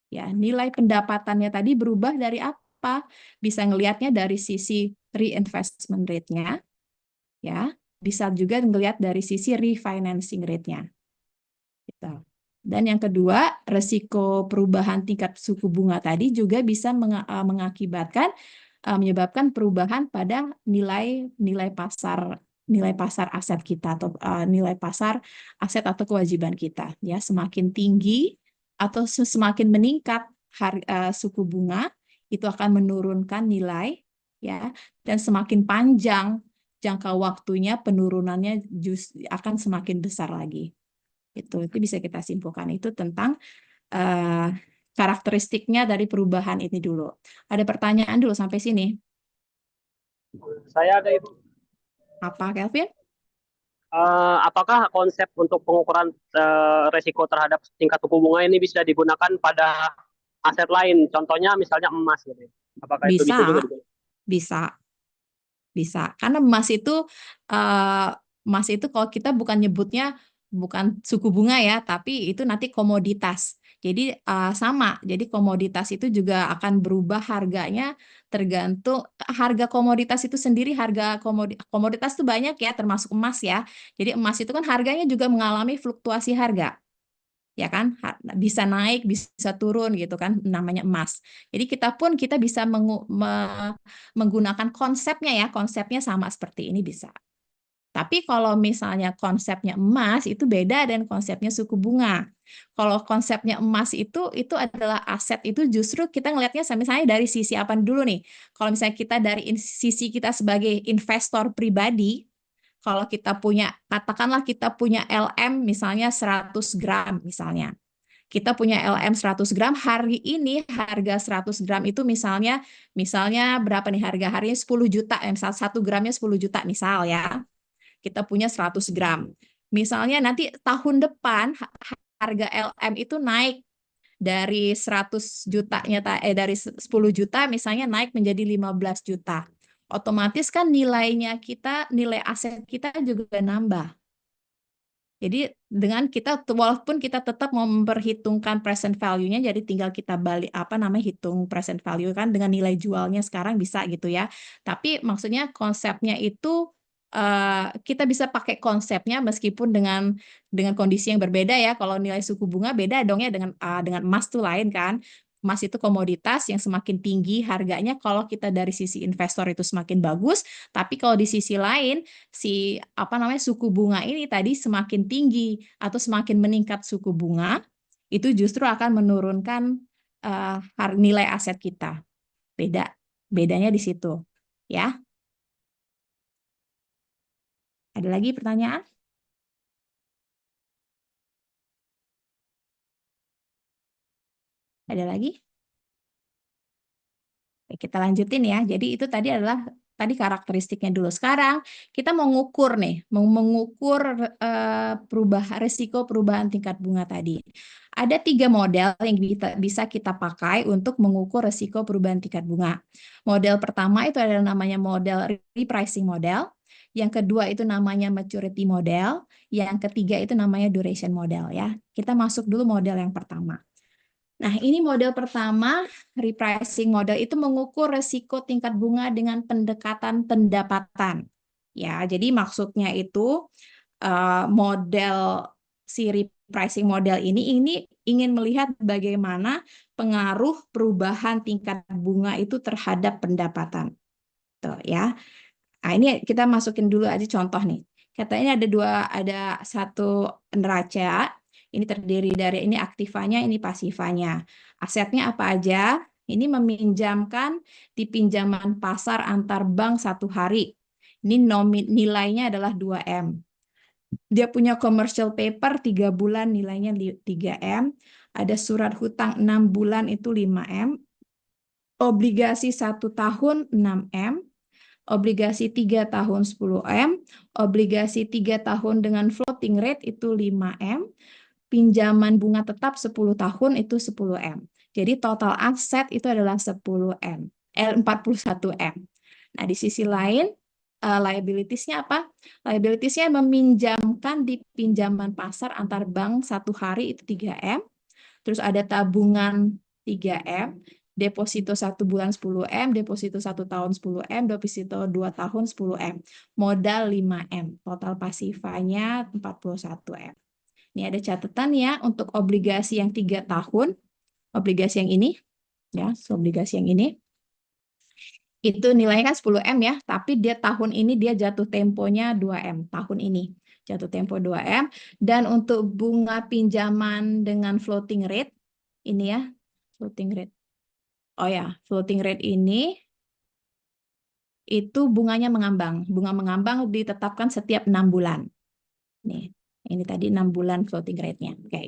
Ya, nilai pendapatannya tadi berubah dari apa? Bisa ngelihatnya dari sisi reinvestment rate-nya, ya. Bisa juga ngelihat dari sisi refinancing rate-nya. Gitu. Dan yang kedua, resiko perubahan tingkat suku bunga tadi juga bisa menyebabkan perubahan pada nilai pasar aset kita, atau nilai pasar aset atau kewajiban kita, ya. Semakin tinggi atau semakin meningkat suku bunga, itu akan menurunkan nilai, ya. Dan semakin panjang jangka waktunya, penurunannya akan semakin besar lagi. Itu bisa kita simpulkan. Itu tentang karakteristiknya dari perubahan ini dulu. Ada pertanyaan dulu sampai sini? Saya ada, Ibu. Apa, Kelvin? Apakah konsep untuk pengukuran resiko terhadap tingkat suku bunga ini bisa digunakan pada aset lain? Contohnya misalnya emas gitu. Apakah itu bisa juga digunakan? Bisa. Karena emas itu kalau kita bukan nyebutnya bukan suku bunga, ya, tapi itu nanti komoditas. Jadi sama. Jadi komoditas itu juga akan berubah harganya tergantung harga komoditas itu sendiri. Harga komoditas itu banyak, ya, termasuk emas, ya. Jadi emas itu kan harganya juga mengalami fluktuasi harga. Ya kan, bisa naik bisa turun gitu kan, namanya emas. Jadi kita bisa menggunakan konsepnya sama seperti ini bisa. Tapi kalau misalnya konsepnya emas itu beda dengan konsepnya suku bunga. Kalau konsepnya emas itu adalah aset, itu justru kita ngelihatnya misalnya dari sisi apa dulu nih. Kalau misalnya kita dari sisi kita sebagai investor pribadi, kalau kita punya, katakanlah kita punya LM misalnya 100 gram misalnya. Kita punya LM 100 gram, hari ini harga 100 gram itu misalnya berapa nih harga harinya 10 juta, misal 1 gramnya 10 juta misal ya. Kita punya 100 gram. Misalnya nanti tahun depan harga LM itu naik dari 100 jutanya dari 10 juta misalnya naik menjadi 15 juta. Otomatis kan nilai aset kita juga nambah. Jadi dengan kita walaupun kita tetap mau memperhitungkan present value-nya, jadi tinggal kita balik hitung present value kan dengan nilai jualnya sekarang bisa gitu ya. Tapi maksudnya konsepnya itu kita bisa pakai konsepnya meskipun dengan kondisi yang berbeda ya. Kalau nilai suku bunga beda dong ya dengan emas tuh lain kan. Emas itu komoditas yang semakin tinggi harganya kalau kita dari sisi investor itu semakin bagus, tapi kalau di sisi lain suku bunga ini tadi semakin tinggi atau semakin meningkat suku bunga, itu justru akan menurunkan nilai aset kita. Bedanya di situ, ya. Ada lagi pertanyaan? Ada lagi? Oke, kita lanjutin ya. Jadi itu tadi karakteristiknya dulu. Sekarang kita mau mengukur resiko perubahan tingkat bunga tadi. Ada 3 model yang bisa kita pakai untuk mengukur resiko perubahan tingkat bunga. Model pertama itu adalah namanya model repricing model. Yang kedua itu namanya maturity model. Yang ketiga itu namanya duration model ya. Kita masuk dulu model yang pertama. Nah, ini model pertama, repricing model itu mengukur resiko tingkat bunga dengan pendekatan pendapatan. Ya, jadi maksudnya itu model si repricing model ini ingin melihat bagaimana pengaruh perubahan tingkat bunga itu terhadap pendapatan. Tuh ya. Nah, ini kita masukin dulu aja contoh nih. Katanya ada satu neraca. Ini terdiri dari ini aktivanya, ini pasifanya. Asetnya apa aja? Ini meminjamkan di pinjaman pasar antar bank 1 hari. Ini nilainya adalah 2M. Dia punya commercial paper 3 bulan nilainya 3M. Ada surat hutang 6 bulan itu 5M. Obligasi 1 tahun 6M. Obligasi 3 tahun 10M. Obligasi 3 tahun dengan floating rate itu 5M. Pinjaman bunga tetap 10 tahun itu 10M. Jadi total aset itu adalah 41M. Nah, di sisi lain liabilities-nya apa? Liabilities-nya meminjamkan di pinjaman pasar antar bank 1 hari itu 3M. Terus ada tabungan 3M, deposito 1 bulan 10M, deposito 1 tahun 10M, deposito 2 tahun 10M. Modal 5M, total pasifanya 41M. Ini ada catatan ya untuk obligasi yang 3 tahun, obligasi yang ini, ya, obligasi yang ini, itu nilainya kan 10M ya, tapi tahun ini dia jatuh temponya 2M, tahun ini jatuh tempo 2M, dan untuk bunga pinjaman dengan floating rate, ini ya, floating rate. Oh ya, floating rate ini, itu bunganya mengambang. Bunga mengambang ditetapkan setiap 6 bulan. Nih. Ini tadi 6 bulan floating rate-nya. Oke,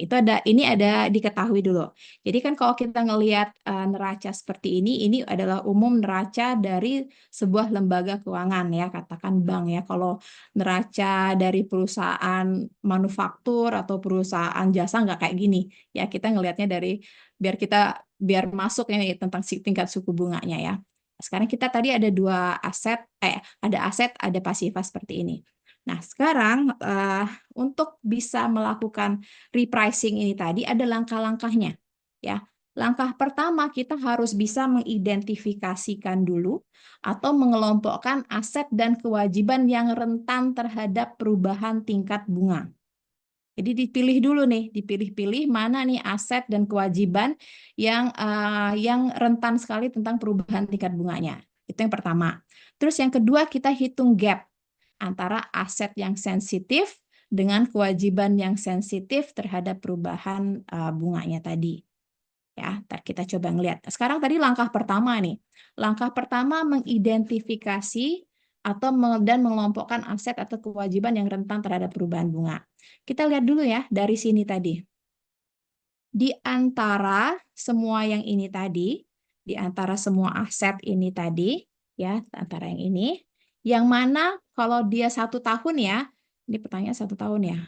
ini ada diketahui dulu. Jadi kan kalau kita ngelihat neraca seperti ini adalah umum neraca dari sebuah lembaga keuangan ya, katakan bank ya. Kalau neraca dari perusahaan manufaktur atau perusahaan jasa nggak kayak gini. Ya, kita ngelihatnya dari biar masuk ini tentang tingkat suku bunganya ya. Sekarang kita tadi ada ada aset, ada pasifa seperti ini. Nah, sekarang untuk bisa melakukan repricing ini tadi ada langkah-langkahnya. Ya, langkah pertama kita harus bisa mengidentifikasikan dulu atau mengelompokkan aset dan kewajiban yang rentan terhadap perubahan tingkat bunga. Jadi dipilih-pilih mana nih aset dan kewajiban yang rentan sekali tentang perubahan tingkat bunganya. Itu yang pertama. Terus yang kedua kita hitung gap. antara aset yang sensitif dengan kewajiban yang sensitif terhadap perubahan bunganya tadi. Ya, ntar kita coba ngelihat. Sekarang tadi langkah pertama nih. Langkah pertama mengidentifikasi atau dan mengelompokkan aset atau kewajiban yang rentan terhadap perubahan bunga. Kita lihat dulu ya dari sini tadi. Di antara semua yang ini tadi, di antara semua aset ini tadi, ya, antara yang ini, yang mana kalau dia 1 tahun ya, ini pertanyaan 1 tahun ya.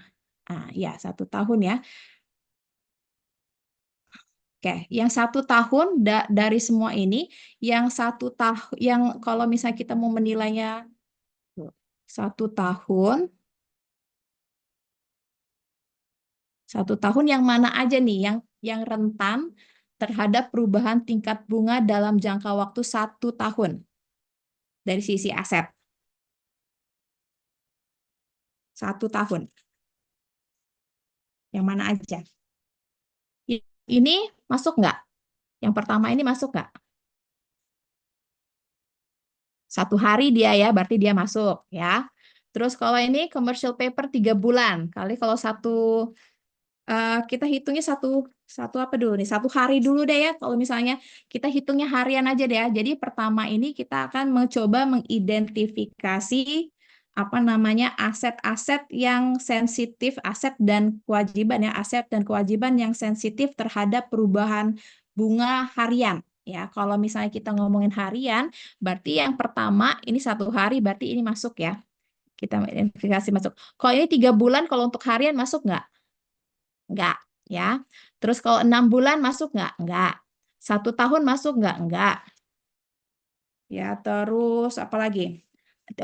Ya 1 tahun ya. Oke, yang 1 tahun dari semua ini, yang 1 tahun, yang kalau misalnya kita mau menilainya 1 tahun, 1 tahun yang mana aja nih yang rentan terhadap perubahan tingkat bunga dalam jangka waktu 1 tahun dari sisi aset. 1 tahun. Yang mana aja? Ini masuk nggak? Yang pertama ini masuk nggak? 1 hari dia ya, berarti dia masuk ya. Terus kalau ini commercial paper 3 bulan, kali kalau kita hitungnya satu apa dulu nih? 1 hari dulu deh ya. Kalau misalnya kita hitungnya harian aja deh ya. Jadi pertama ini kita akan mencoba mengidentifikasi apa namanya aset-aset yang sensitif, aset dan kewajiban ya, aset dan kewajiban yang sensitif terhadap perubahan bunga harian. Ya, kalau misalnya kita ngomongin harian, berarti yang pertama ini 1 hari, berarti ini masuk ya. Kita identifikasi masuk. Kalau ini 3 bulan, kalau untuk harian masuk nggak? Enggak, ya. Terus kalau 6 bulan masuk nggak? Enggak. 1 tahun masuk nggak? Enggak. Ya, terus apa lagi?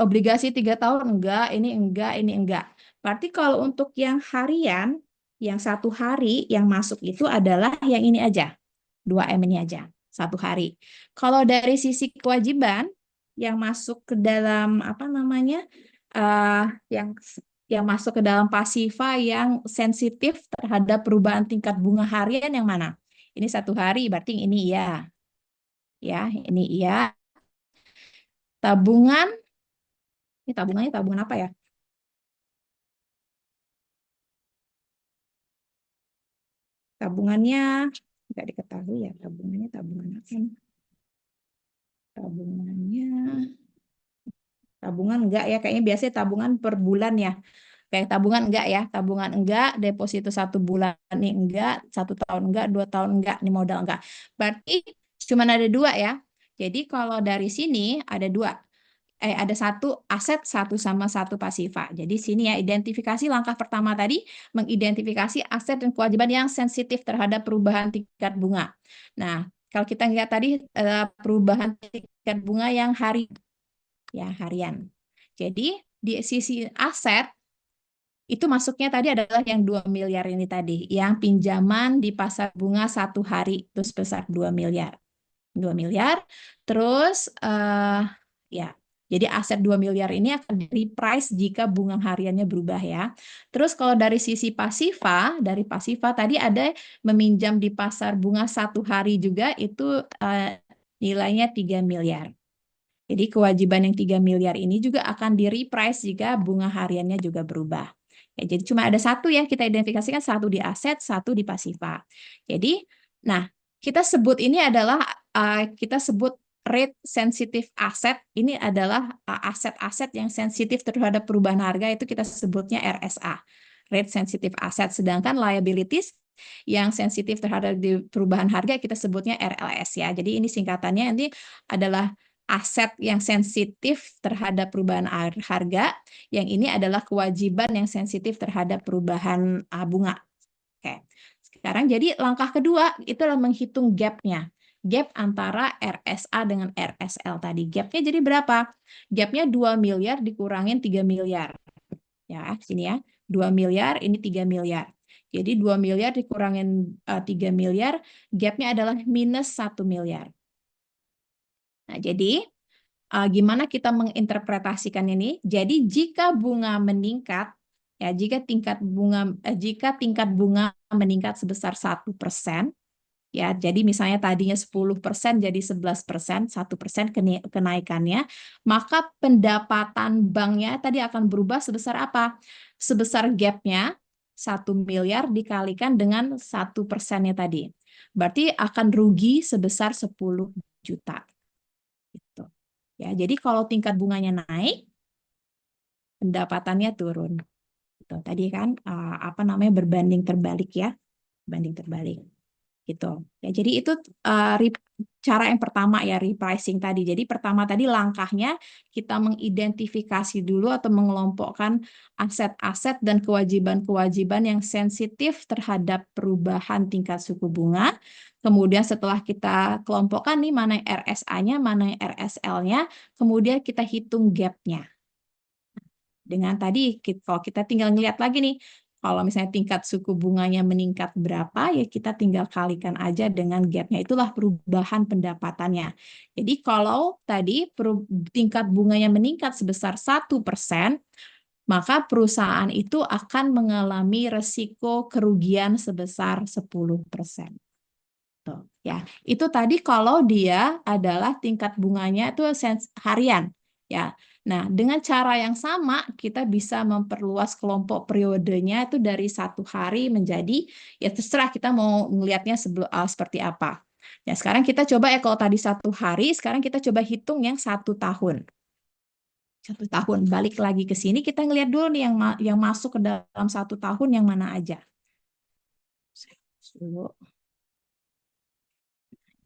Obligasi 3 tahun enggak, ini enggak, ini enggak. Berarti kalau untuk yang harian, yang 1 hari yang masuk itu adalah yang ini aja. 2M ini aja, 1 hari. Kalau dari sisi kewajiban yang masuk ke dalam apa namanya? Yang masuk ke dalam pasifa yang sensitif terhadap perubahan tingkat bunga harian yang mana? Ini 1 hari, berarti ini iya. Ya, ini iya. Tabungan, ini tabungannya tabungan apa ya? Tabungannya nggak diketahui ya, tabungannya tabungan apa? Tabungan enggak ya, kayaknya biasanya tabungan per bulan ya. Kayak tabungan enggak ya, tabungan enggak, deposito 1 bulan ini enggak, 1 tahun enggak, 2 tahun enggak, ini modal enggak. Berarti cuma ada 2 ya. Jadi kalau dari sini ada 2. Ada 1 aset, 1 sama 1 pasifa. Jadi sini ya, identifikasi langkah pertama tadi, mengidentifikasi aset dan kewajiban yang sensitif terhadap perubahan tingkat bunga. Nah, kalau kita lihat tadi perubahan tingkat bunga yang harian. Jadi di sisi aset itu masuknya tadi adalah yang 2 miliar ini tadi, yang pinjaman di pasar bunga 1 hari itu sebesar 2 miliar. 2 miliar. Terus ya. Jadi aset 2 miliar ini akan reprice jika bunga hariannya berubah ya. Terus kalau dari sisi pasifa, dari pasifa tadi ada meminjam di pasar bunga 1 hari juga itu nilainya 3 miliar. Jadi kewajiban yang 3 miliar ini juga akan di-reprice jika bunga hariannya juga berubah. Ya, jadi cuma ada 1 ya, kita identifikasikan 1 di aset, 1 di pasifa. Jadi, nah kita sebut ini adalah, kita sebut rate sensitive asset, ini adalah aset-aset yang sensitif terhadap perubahan harga, itu kita sebutnya RSA, rate sensitive asset. Sedangkan liabilities yang sensitif terhadap perubahan harga kita sebutnya RLS ya. Jadi ini singkatannya, ini adalah aset yang sensitif terhadap perubahan harga, yang ini adalah kewajiban yang sensitif terhadap perubahan bunga. Oke. Sekarang jadi langkah kedua itu adalah menghitung gap-nya. Gap antara RSA dengan RSL tadi. Gap-nya jadi berapa? Gap-nya 2 miliar dikurangin 3 miliar. Ya, sini ya. 2 miliar, ini 3 miliar. Jadi 2 miliar dikurangin 3 miliar, gap-nya adalah minus 1 miliar. Nah, jadi gimana kita menginterpretasikan ini? Jadi jika bunga meningkat, ya jika tingkat bunga meningkat sebesar 1%, Ya, jadi misalnya tadinya 10% jadi 11%, 1% kenaikannya, maka pendapatan banknya tadi akan berubah sebesar apa? Sebesar gapnya 1 miliar dikalikan dengan 1%-nya tadi. Berarti akan rugi sebesar 10 juta. Gitu. Ya, jadi kalau tingkat bunganya naik, pendapatannya turun. Gitu. Tadi kan apa namanya berbanding terbalik ya, banding terbalik. Gitu. Ya, jadi itu cara yang pertama ya, repricing tadi. Jadi pertama tadi langkahnya kita mengidentifikasi dulu atau mengelompokkan aset-aset dan kewajiban-kewajiban yang sensitif terhadap perubahan tingkat suku bunga. Kemudian setelah kita kelompokkan nih mana yang RSA-nya, mana yang RSL-nya, kemudian kita hitung gap-nya. Dengan tadi, kalau kita tinggal ngeliat lagi nih, kalau misalnya tingkat suku bunganya meningkat berapa, ya kita tinggal kalikan aja dengan gap-nya. Itulah perubahan pendapatannya. Jadi kalau tadi tingkat bunganya meningkat sebesar 1%, maka perusahaan itu akan mengalami resiko kerugian sebesar 10%. Tuh, ya. Itu tadi kalau dia adalah tingkat bunganya itu harian. Ya. Nah, dengan cara yang sama kita bisa memperluas kelompok periodenya itu dari 1 hari menjadi ya terserah kita mau melihatnya seperti apa. Ya, sekarang kita coba ya kalau tadi 1 hari, sekarang kita coba hitung yang 1 tahun. 1 tahun balik lagi ke sini kita ngelihat dulu nih yang masuk ke dalam 1 tahun yang mana aja. Dulu.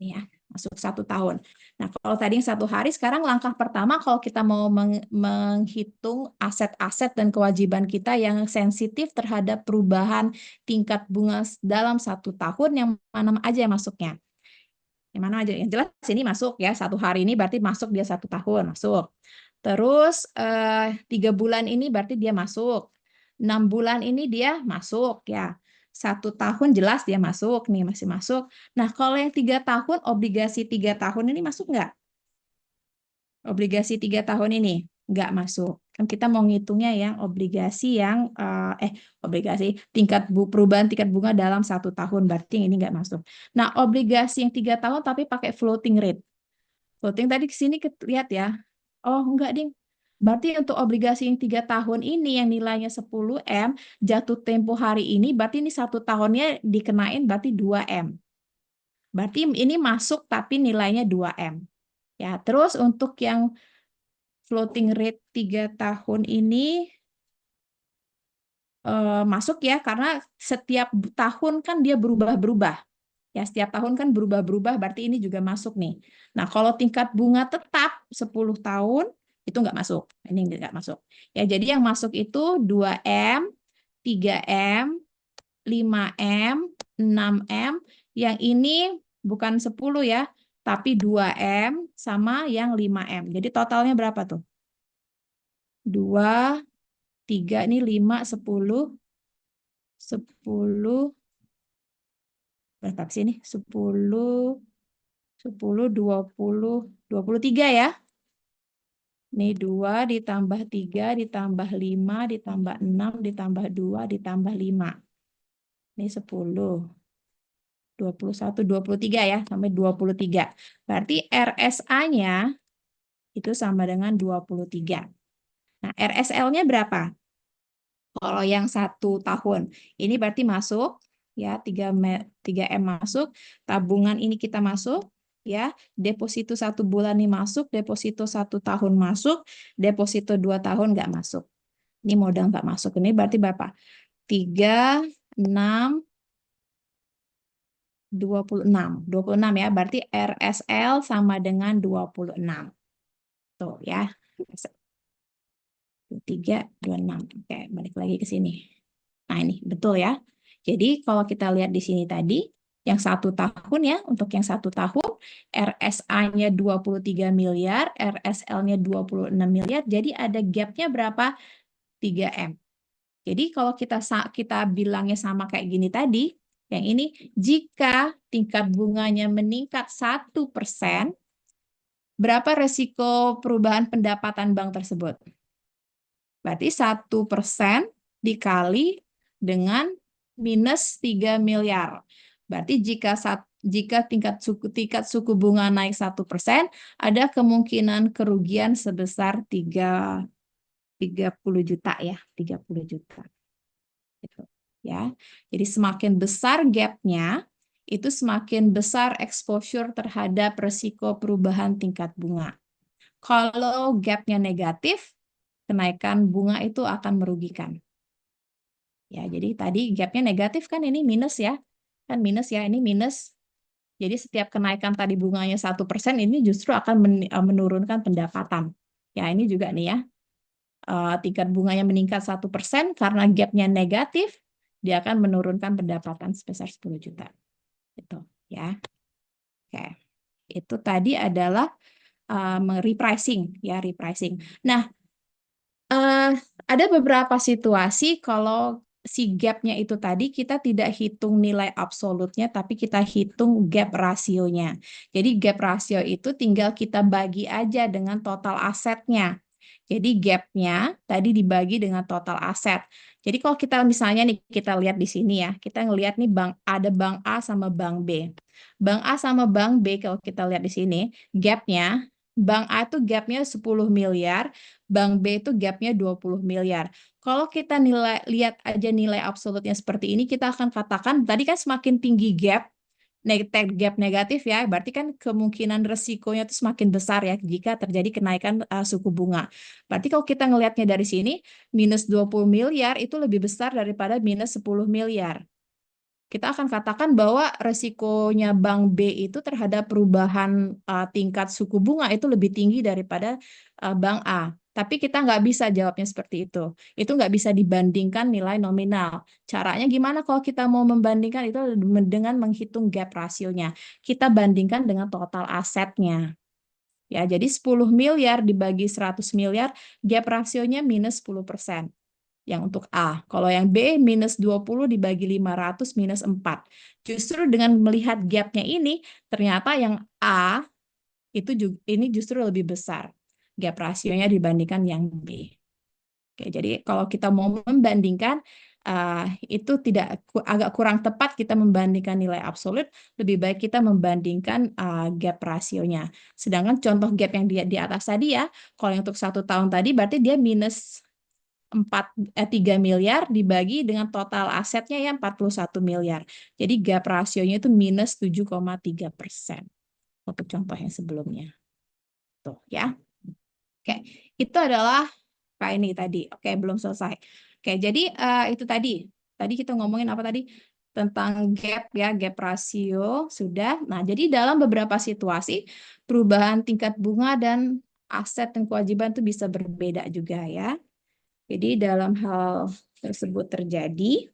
Ini ya, masuk 1 tahun. Nah, kalau tadi yang 1 hari, sekarang langkah pertama kalau kita mau menghitung aset-aset dan kewajiban kita yang sensitif terhadap perubahan tingkat bunga dalam 1 tahun, yang mana aja yang masuknya? Yang mana aja? Yang jelas sini masuk ya, 1 hari ini berarti masuk dia 1 tahun, masuk. Terus 3 bulan ini berarti dia masuk. 6 bulan ini dia masuk ya. 1 tahun jelas dia masuk nih, masih masuk. Nah, kalau yang 3 tahun, obligasi 3 tahun ini masuk nggak? Obligasi 3 tahun ini nggak masuk. Kan kita mau ngitungnya yang obligasi yang obligasi perubahan tingkat bunga dalam 1 tahun, berarti yang ini nggak masuk. Nah, obligasi yang 3 tahun tapi pakai floating rate. Floating tadi ke sini lihat ya. Oh, enggak, Ding. Berarti untuk obligasi yang 3 tahun ini yang nilainya 10M, jatuh tempo hari ini, berarti ini 1 tahunnya dikenain berarti 2M. Berarti ini masuk tapi nilainya 2M. Ya, terus untuk yang floating rate 3 tahun ini masuk ya, karena setiap tahun kan dia berubah-berubah. Ya, setiap tahun kan berubah-berubah, berarti ini juga masuk nih. Nah, kalau tingkat bunga tetap 10 tahun, itu nggak masuk. Ini nggak masuk. Ya, jadi yang masuk itu 2M, 3M, 5M, 6M. Yang ini bukan 10 ya, tapi 2M sama yang 5M. Jadi totalnya berapa tuh? 2, 3, ini 5, 10, 10, berapa sih ini? 10, 23 ya. Ini 2 ditambah 3 ditambah 5 ditambah 6 ditambah 2 ditambah 5. Ini 10. 21, 23 ya, sampai 23. Berarti RSA-nya itu sama dengan 23. Nah, RSL-nya berapa? Kalau yang 1 tahun. Ini berarti masuk ya, 3M masuk, tabungan ini kita masuk ya, deposito 1 bulan ini masuk, deposito 1 tahun masuk, deposito 2 tahun nggak masuk. Ini modal nggak masuk. Ini berarti berapa? 3, 6, 26. 26 ya, berarti RSL sama dengan 26. Tuh ya. 23, 26. Oke, balik lagi ke sini. Nah, ini betul ya. Jadi kalau kita lihat di sini tadi, yang 1 tahun ya, untuk yang 1 tahun, RSA-nya 23 miliar, RSL-nya 26 miliar, jadi ada gap-nya berapa? 3M. Jadi kalau kita bilangnya sama kayak gini tadi, yang ini, jika tingkat bunganya meningkat 1%, berapa resiko perubahan pendapatan bank tersebut? Berarti 1% dikali dengan minus 3 miliar. Berarti jika jika tingkat suku bunga naik 1%, ada kemungkinan kerugian sebesar 30 juta ya, 30 juta. Gitu, ya. Jadi semakin besar gapnya, itu semakin besar exposure terhadap resiko perubahan tingkat bunga. Kalau gapnya negatif, kenaikan bunga itu akan merugikan. Ya, jadi tadi gapnya negatif kan, ini minus ya, kan minus ya, ini minus. Jadi setiap kenaikan tadi bunganya 1%, ini justru akan menurunkan pendapatan. Ya, ini juga nih ya, tingkat bunganya meningkat 1% karena gapnya negatif, dia akan menurunkan pendapatan sebesar 10 juta. Gitu, ya. Oke. Itu tadi adalah repricing, ya, repricing. Nah, ada beberapa situasi kalau si gap-nya itu tadi kita tidak hitung nilai absolutnya, tapi kita hitung gap rasionya. Jadi gap rasio itu tinggal kita bagi aja dengan total asetnya. Jadi gap-nya tadi dibagi dengan total aset. Jadi kalau kita misalnya nih, kita lihat di sini ya, kita ngelihat nih ada bank A sama bank B. Bank A sama bank B kalau kita lihat di sini, gap-nya, bank A itu gap-nya 10 miliar, bank B itu gap-nya 20 miliar. Kalau kita lihat aja nilai absolutnya seperti ini, kita akan katakan, tadi kan semakin tinggi gap negatif ya, berarti kan kemungkinan resikonya itu semakin besar ya jika terjadi kenaikan suku bunga. Berarti kalau kita ngelihatnya dari sini, minus 20 miliar itu lebih besar daripada minus 10 miliar. Kita akan katakan bahwa resikonya bank B itu terhadap perubahan tingkat suku bunga itu lebih tinggi daripada bank A. Tapi kita nggak bisa jawabnya seperti itu. Itu nggak bisa dibandingkan nilai nominal. Caranya gimana kalau kita mau membandingkan itu dengan menghitung gap rasionya. Kita bandingkan dengan total asetnya. Ya, jadi 10 miliar dibagi 100 miliar, gap rasionya minus 10%. Yang untuk A. Kalau yang B, minus 20 dibagi 500 minus 4. Justru dengan melihat gap-nya ini, ternyata yang A itu juga, ini justru lebih besar gap rasionya dibandingkan yang B. Oke, jadi kalau kita mau membandingkan, itu agak kurang tepat kita membandingkan nilai absolut, lebih baik kita membandingkan gap rasionya. Sedangkan contoh gap yang di atas tadi ya, kalau yang untuk 1 tahun tadi berarti dia minus 3 miliar dibagi dengan total asetnya ya 41 miliar. Jadi gap rasionya itu minus 7,3%. Untuk contoh yang sebelumnya. Tuh ya. Oke, itu adalah kayak ini tadi. Oke, belum selesai. Oke, jadi itu tadi. Tadi kita ngomongin apa tadi? Tentang gap ya, gap rasio sudah. Nah, jadi dalam beberapa situasi perubahan tingkat bunga dan aset dan kewajiban itu bisa berbeda juga ya. Jadi dalam hal tersebut terjadi,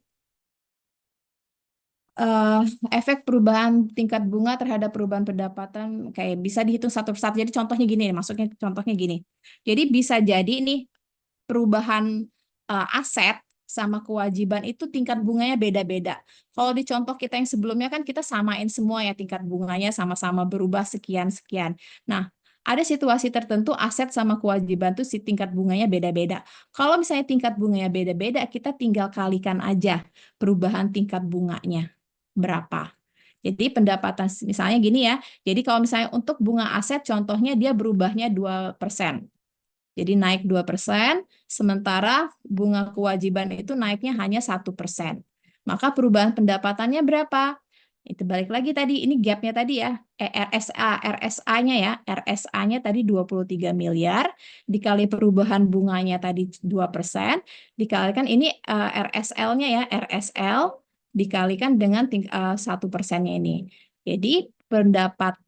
efek perubahan tingkat bunga terhadap perubahan pendapatan kayak bisa dihitung satu persatu. Jadi contohnya gini, maksudnya contohnya gini. Jadi bisa jadi nih perubahan aset sama kewajiban itu tingkat bunganya beda-beda. Kalau di contoh kita yang sebelumnya kan kita samain semua ya tingkat bunganya sama-sama berubah sekian-sekian. Nah, ada situasi tertentu aset sama kewajiban tuh si tingkat bunganya beda-beda. Kalau misalnya tingkat bunganya beda-beda, kita tinggal kalikan aja perubahan tingkat bunganya berapa. Jadi pendapatan misalnya gini ya. Jadi kalau misalnya untuk bunga aset contohnya dia berubahnya 2%. Jadi naik 2%, sementara bunga kewajiban itu naiknya hanya 1%. Maka perubahan pendapatannya berapa? Itu balik lagi tadi, ini gapnya tadi ya, RSA-nya ya, RSA-nya tadi 23 miliar, dikali perubahan bunganya tadi 2%, dikalikan ini RSL-nya ya, RSL dikalikan dengan 1%-nya ini. Jadi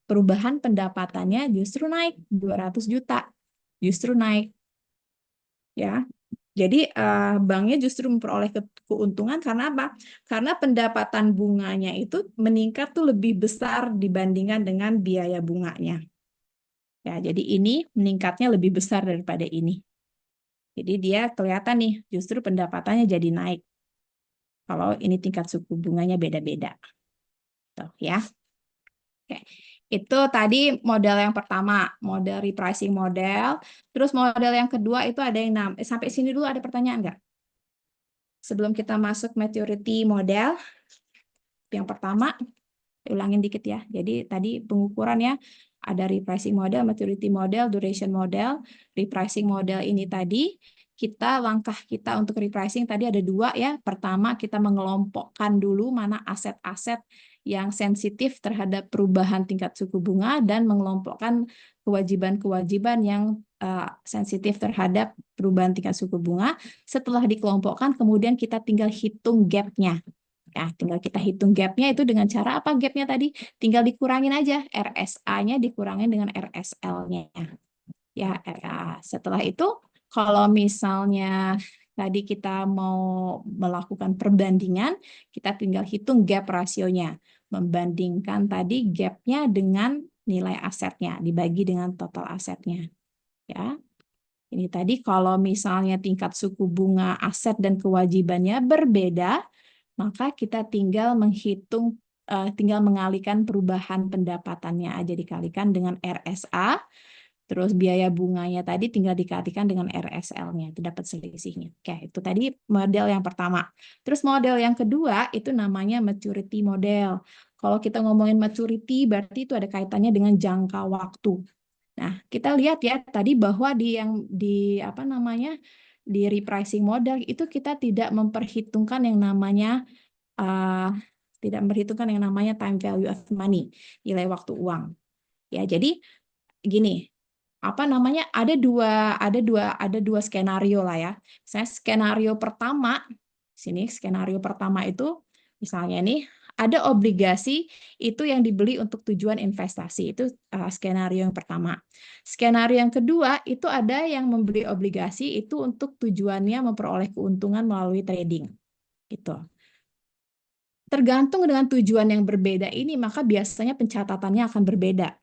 perubahan pendapatannya justru naik 200 juta. Justru naik ya. Jadi banknya justru memperoleh keuntungan karena apa? Karena pendapatan bunganya itu meningkat tuh lebih besar dibandingkan dengan biaya bunganya. Ya, jadi ini meningkatnya lebih besar daripada ini. Jadi dia kelihatan nih, justru pendapatannya jadi naik. Kalau ini tingkat suku bunganya beda-beda. Tuh ya. Oke. Itu tadi model yang pertama, model repricing model. Terus model yang kedua itu ada yang sampai sini dulu ada pertanyaan nggak? Sebelum kita masuk maturity model, yang pertama, ulangin dikit ya. Jadi tadi pengukurannya ada repricing model, maturity model, duration model. Repricing model ini tadi langkah kita untuk repricing tadi ada dua ya. Pertama, kita mengelompokkan dulu mana aset-aset yang sensitif terhadap perubahan tingkat suku bunga dan mengelompokkan kewajiban-kewajiban yang sensitif terhadap perubahan tingkat suku bunga. Setelah dikelompokkan, kemudian kita tinggal hitung gap-nya. Ya, tinggal kita hitung gap-nya itu dengan cara apa gap-nya tadi? Tinggal dikurangin aja, RSA-nya dikurangin dengan RSL-nya. Ya, setelah itu kalau misalnya tadi kita mau melakukan perbandingan, kita tinggal hitung gap rasionya. Membandingkan tadi gap-nya dengan nilai asetnya, dibagi dengan total asetnya. Ya, ini tadi kalau misalnya tingkat suku bunga aset dan kewajibannya berbeda, maka kita tinggal menghitung, tinggal mengalihkan perubahan pendapatannya aja dikalikan dengan RSA. Terus biaya bunganya tadi tinggal dikalikan dengan RSL-nya, itu dapat selisihnya. Oke, itu tadi model yang pertama. Terus model yang kedua itu namanya maturity model. Kalau kita ngomongin maturity berarti itu ada kaitannya dengan jangka waktu. Nah, kita lihat ya tadi bahwa di repricing model itu kita tidak memperhitungkan yang namanya time value of money, nilai waktu uang. Ya, jadi gini, ada dua skenario lah ya. Skenario pertama itu misalnya nih ada obligasi itu yang dibeli untuk tujuan investasi, itu skenario yang pertama. Skenario yang kedua itu ada yang membeli obligasi itu untuk tujuannya memperoleh keuntungan melalui trading gitu. Tergantung dengan tujuan yang berbeda ini maka biasanya pencatatannya akan berbeda.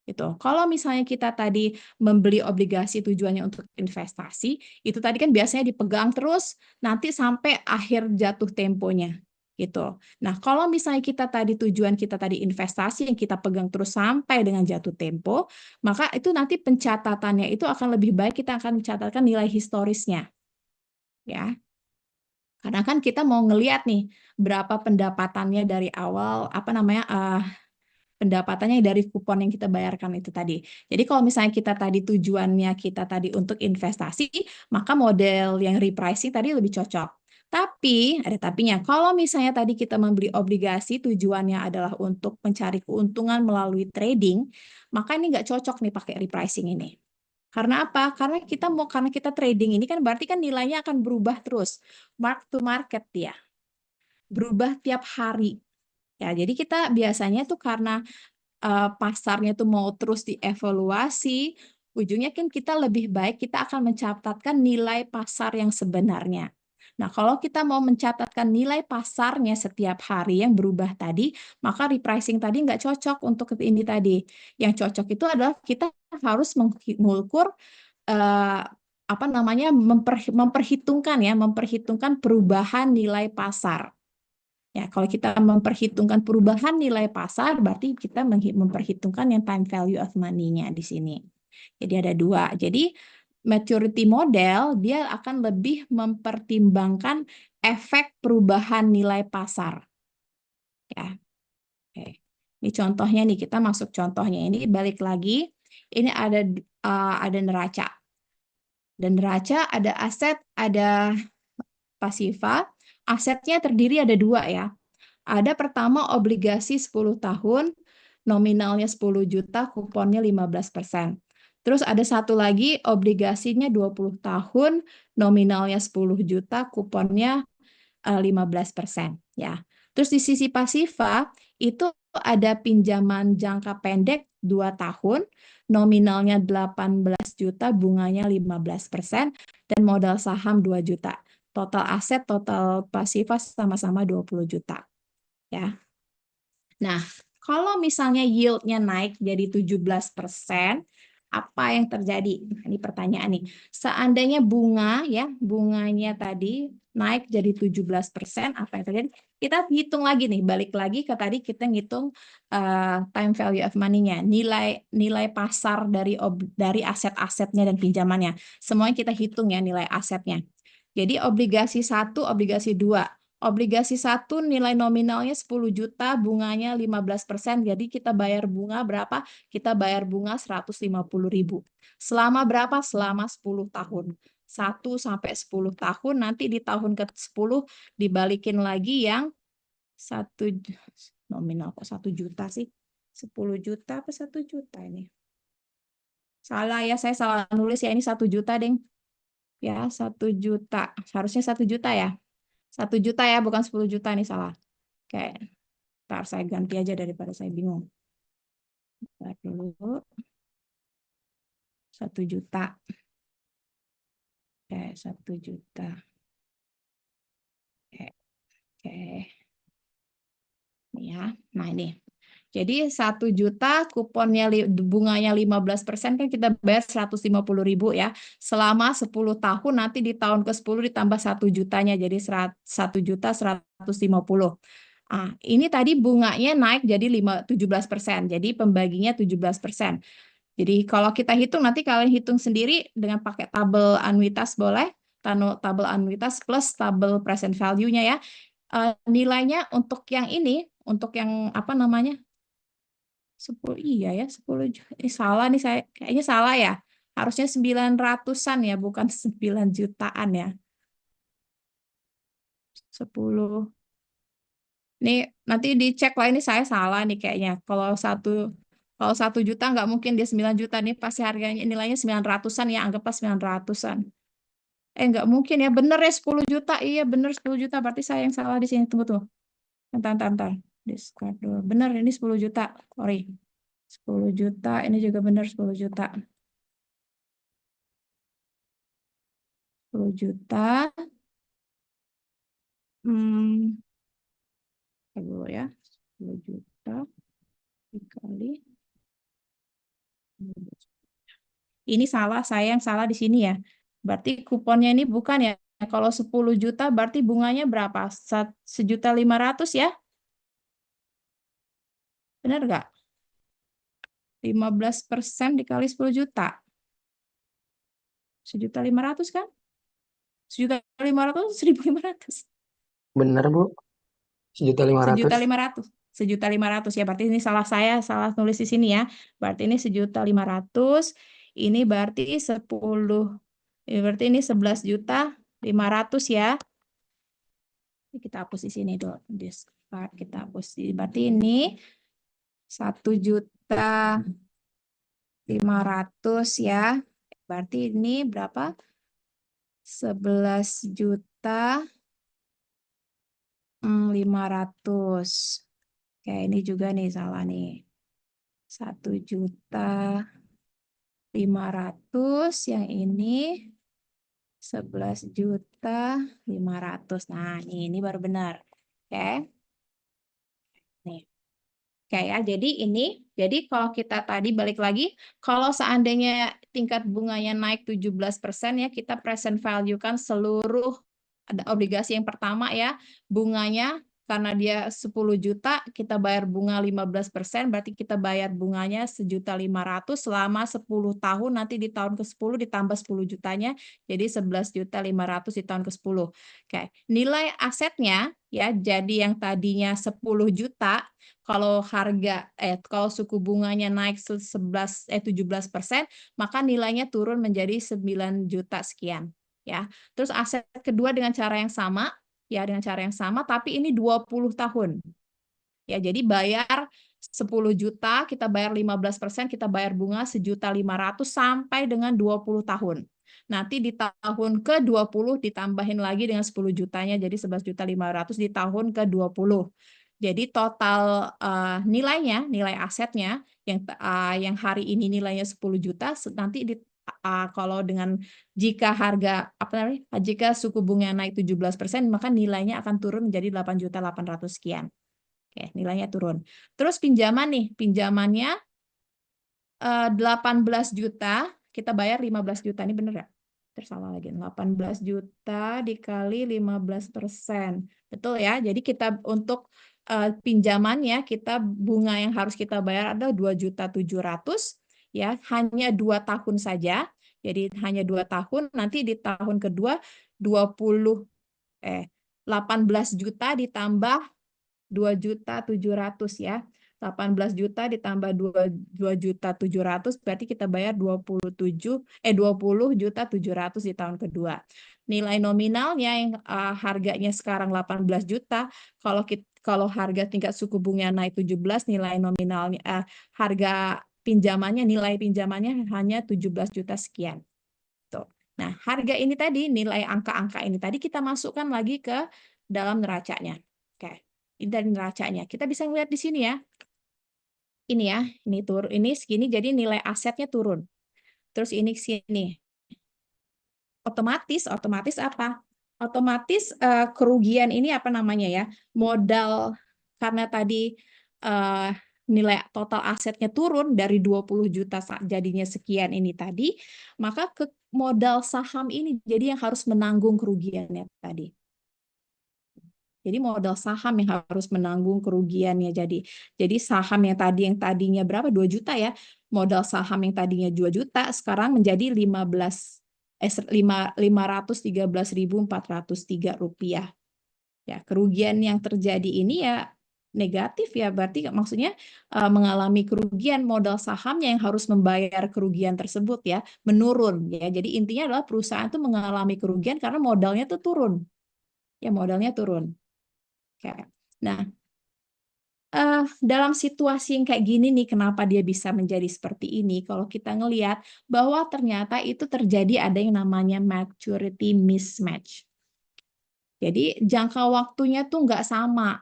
Gitu. Kalau misalnya kita tadi membeli obligasi tujuannya untuk investasi, itu tadi kan biasanya dipegang terus nanti sampai akhir jatuh temponya. Gitu. Nah, kalau misalnya tujuan kita tadi investasi yang kita pegang terus sampai dengan jatuh tempo, maka itu nanti pencatatannya itu akan lebih baik kita akan mencatatkan nilai historisnya. Ya. Karena kan kita mau ngelihat nih berapa pendapatannya dari awal pendapatannya dari kupon yang kita bayarkan itu tadi. Jadi kalau misalnya tujuannya kita tadi untuk investasi, maka model yang repricing tadi lebih cocok. Tapi, ada tapinya, kalau misalnya tadi kita membeli obligasi tujuannya adalah untuk mencari keuntungan melalui trading, maka ini nggak cocok nih pakai repricing ini. Karena apa? Karena kita trading ini kan berarti kan nilainya akan berubah terus. Mark to market ya. Berubah tiap hari. Ya, jadi kita biasanya tuh karena pasarnya tuh mau terus dievaluasi, ujungnya kan kita lebih baik kita akan mencatatkan nilai pasar yang sebenarnya. Nah, kalau kita mau mencatatkan nilai pasarnya setiap hari yang berubah tadi, maka repricing tadi nggak cocok untuk ini tadi. Yang cocok itu adalah kita harus mengukur memperhitungkan perubahan nilai pasar. Ya, kalau kita memperhitungkan perubahan nilai pasar, berarti kita memperhitungkan yang time value of money-nya di sini. Jadi ada dua. Jadi maturity model dia akan lebih mempertimbangkan efek perubahan nilai pasar. Ya. Oke. Ini contohnya nih, kita masuk contohnya ini balik lagi. Ini ada neraca. Dan neraca ada aset, ada pasifa. Asetnya terdiri ada dua ya. Ada pertama obligasi 10 tahun, nominalnya 10 juta, kuponnya 15%. Terus ada satu lagi obligasinya 20 tahun, nominalnya 10 juta, kuponnya 15%. Ya. Terus di sisi pasifa itu ada pinjaman jangka pendek 2 tahun, nominalnya 18 juta, bunganya 15%, dan modal saham 2 juta. Total aset, total pasifa sama-sama 20 juta. Ya. Nah, kalau misalnya yield-nya naik jadi 17%, apa yang terjadi? Ini pertanyaan nih. Seandainya bunganya tadi naik jadi 17%, apa yang terjadi? Kita hitung lagi nih, balik lagi ke tadi kita ngitung time value of money-nya, nilai pasar dari aset-asetnya dan pinjamannya. Semuanya kita hitung ya nilai asetnya. Jadi obligasi 1, obligasi 2. obligasi 1 nilai nominalnya 10 juta, bunganya 15%. Jadi kita bayar bunga berapa? Kita bayar bunga 150.000. Selama berapa? Selama 10 tahun. 1 sampai 10 tahun, nanti di tahun ke-10 dibalikin lagi yang 1 nominal kok 1 juta sih? 10 juta apa 1 juta ini? Salah ya, saya salah nulis ya, ini 1 juta, Deng. Ya, 1 juta. Seharusnya 1 juta ya. 1 juta ya, bukan 10 juta, ini salah. Oke, ntar saya ganti aja daripada saya bingung. Bentar dulu. 1 juta. Oke, 1 juta. Oke, oke. Ini ya. Nah, ini. Jadi 1 juta kuponnya bunganya 15% kan kita bayar 150.000 ya. Selama 10 tahun nanti di tahun ke-10 ditambah 1 jutanya jadi 1 juta 150. Ah, ini tadi bunganya naik jadi 17%. Jadi pembaginya 17%. Jadi kalau kita hitung nanti kalian hitung sendiri dengan pakai tabel anuitas boleh, tabel anuitas plus tabel present value-nya ya. Nilainya untuk yang ini, untuk yang apa namanya? 10 iya ya 10 ini salah nih saya kayaknya salah ya harusnya 900-an ya bukan 9 jutaan ya 10 nih nanti dicek lah ini saya salah nih kayaknya kalau 1 juta nggak mungkin dia 9 juta nih pasti harganya nilainya 900-an ya anggaplah 900-an nggak mungkin ya bener ya 10 juta iya bener 10 juta berarti saya yang salah di sini tunggu tuh entar discard dulu bener ini 10 juta sorry 10 juta ini juga bener 10 juta 10 juta. Hmm, dulu ya. 10 juta dikali. Ini salah, saya yang salah di sini ya. Berarti kuponnya ini bukan ya. Kalau 10 juta berarti bunganya berapa? 1.500.000 ya? Benar nggak? 15% dikali 10 juta. 1.500.000 kan? 1.500.000, 1.500. Bener, Bu. 1.500.000. 1.500.000. 1.500.000 ya. Berarti ini salah saya, salah nulis di sini ya. Berarti ini 1.500.000. Ini berarti 10. Berarti ini 11.500.000 ya. Kita hapus di sini dulu. Discard kita hapus. Berarti ini 1.500.000 ya. Berarti ini berapa? 11.500.000. Oke, ini juga nih salah nih. 1.500.000 yang ini 11.500.000. Nah, ini baru benar. Oke. Nih. Oke ya, jadi kalau kita tadi balik lagi, kalau seandainya tingkat bunganya naik 17% ya, kita present value kan seluruh ada obligasi yang pertama ya, bunganya karena dia 10 juta, kita bayar bunga 15%, berarti kita bayar bunganya 1.500.000 selama 10 tahun, nanti di tahun ke-10 ditambah 10 jutanya, jadi 11.500.000 di tahun ke-10. Oke, nilai asetnya ya, jadi yang tadinya 10 juta, kalau kalau suku bunganya naik 17%, maka nilainya turun menjadi 9 juta sekian ya. Terus aset kedua dengan cara yang sama ya tapi ini 20 tahun. Ya, jadi bayar 10 juta, kita bayar 15%, kita bayar bunga 1.500.000 sampai dengan 20 tahun. Nanti di tahun ke-20 ditambahin lagi dengan 10 jutanya jadi 11.500.000 di tahun ke-20. Jadi total nilainya, nilai asetnya yang hari ini nilainya 10 juta, nanti kalau dengan jika jika suku bunga naik 17%, maka nilainya akan turun menjadi 8.800.000 sekian. Oke, nilainya turun. Terus pinjaman nih, pinjamannya 18 juta, kita bayar 15 juta. Ini bener ya? Tersalah lagi. 18 juta dikali 15%. Betul ya? Jadi kita untuk pinjamannya, kita bunga yang harus kita bayar adalah 2.700.000 ya, hanya 2 tahun saja. Jadi hanya 2 tahun, nanti di tahun kedua 20 18 juta ditambah 2.700.000 ya. 18 juta ditambah 2.700.000 berarti kita bayar 20.700.000 di tahun kedua. Nilai nominalnya yang harganya sekarang 18 juta, kalau harga tingkat suku bunga naik 17, nilai nominalnya harga pinjamannya, nilai pinjamannya hanya 17 juta sekian. Tuh. Nah, harga ini tadi, nilai angka-angka ini tadi kita masukkan lagi ke dalam neracanya. Oke. Ini dari neracanya. Kita bisa melihat di sini ya. Ini ya, ini turun, ini segini jadi nilai asetnya turun. Terus ini sini. Otomatis apa? Otomatis kerugian ini apa namanya ya? Modal karena tadi nilai total asetnya turun dari 20 juta jadinya sekian ini tadi, maka ke modal saham ini jadi yang harus menanggung kerugiannya tadi. Jadi modal saham yang harus menanggung kerugiannya. Jadi saham yang tadinya berapa? 2 juta ya. Modal saham yang tadinya 2 juta sekarang menjadi 513.403 rupiah. Ya, kerugian yang terjadi ini ya negatif ya, berarti maksudnya mengalami kerugian, modal sahamnya yang harus membayar kerugian tersebut ya menurun ya. Jadi intinya adalah perusahaan itu mengalami kerugian karena modalnya tuh turun. Ya, modalnya turun. Oke. Nah, dalam situasi yang kayak gini nih, kenapa dia bisa menjadi seperti ini? Kalau kita ngelihat bahwa ternyata itu terjadi ada yang namanya maturity mismatch. Jadi jangka waktunya tuh nggak sama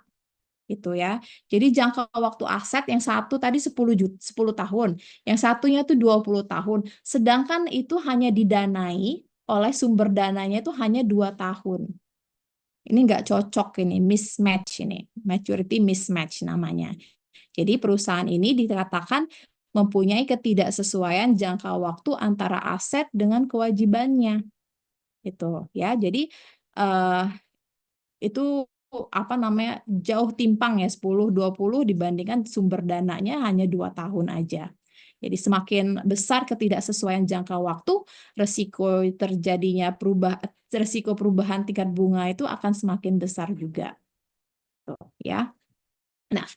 gitu ya. Jadi jangka waktu aset yang satu tadi 10 tahun, yang satunya tuh 20 tahun. Sedangkan itu hanya didanai oleh sumber dananya itu hanya 2 tahun. Ini nggak cocok ini, mismatch ini, maturity mismatch namanya. Jadi perusahaan ini dikatakan mempunyai ketidaksesuaian jangka waktu antara aset dengan kewajibannya. Itu ya. Jadi itu apa namanya jauh timpang ya 10-20 dibandingkan sumber dananya hanya 2 tahun aja. Jadi semakin besar ketidaksesuaian jangka waktu, resiko perubahan tingkat bunga itu akan semakin besar juga. Tuh, ya. Nah,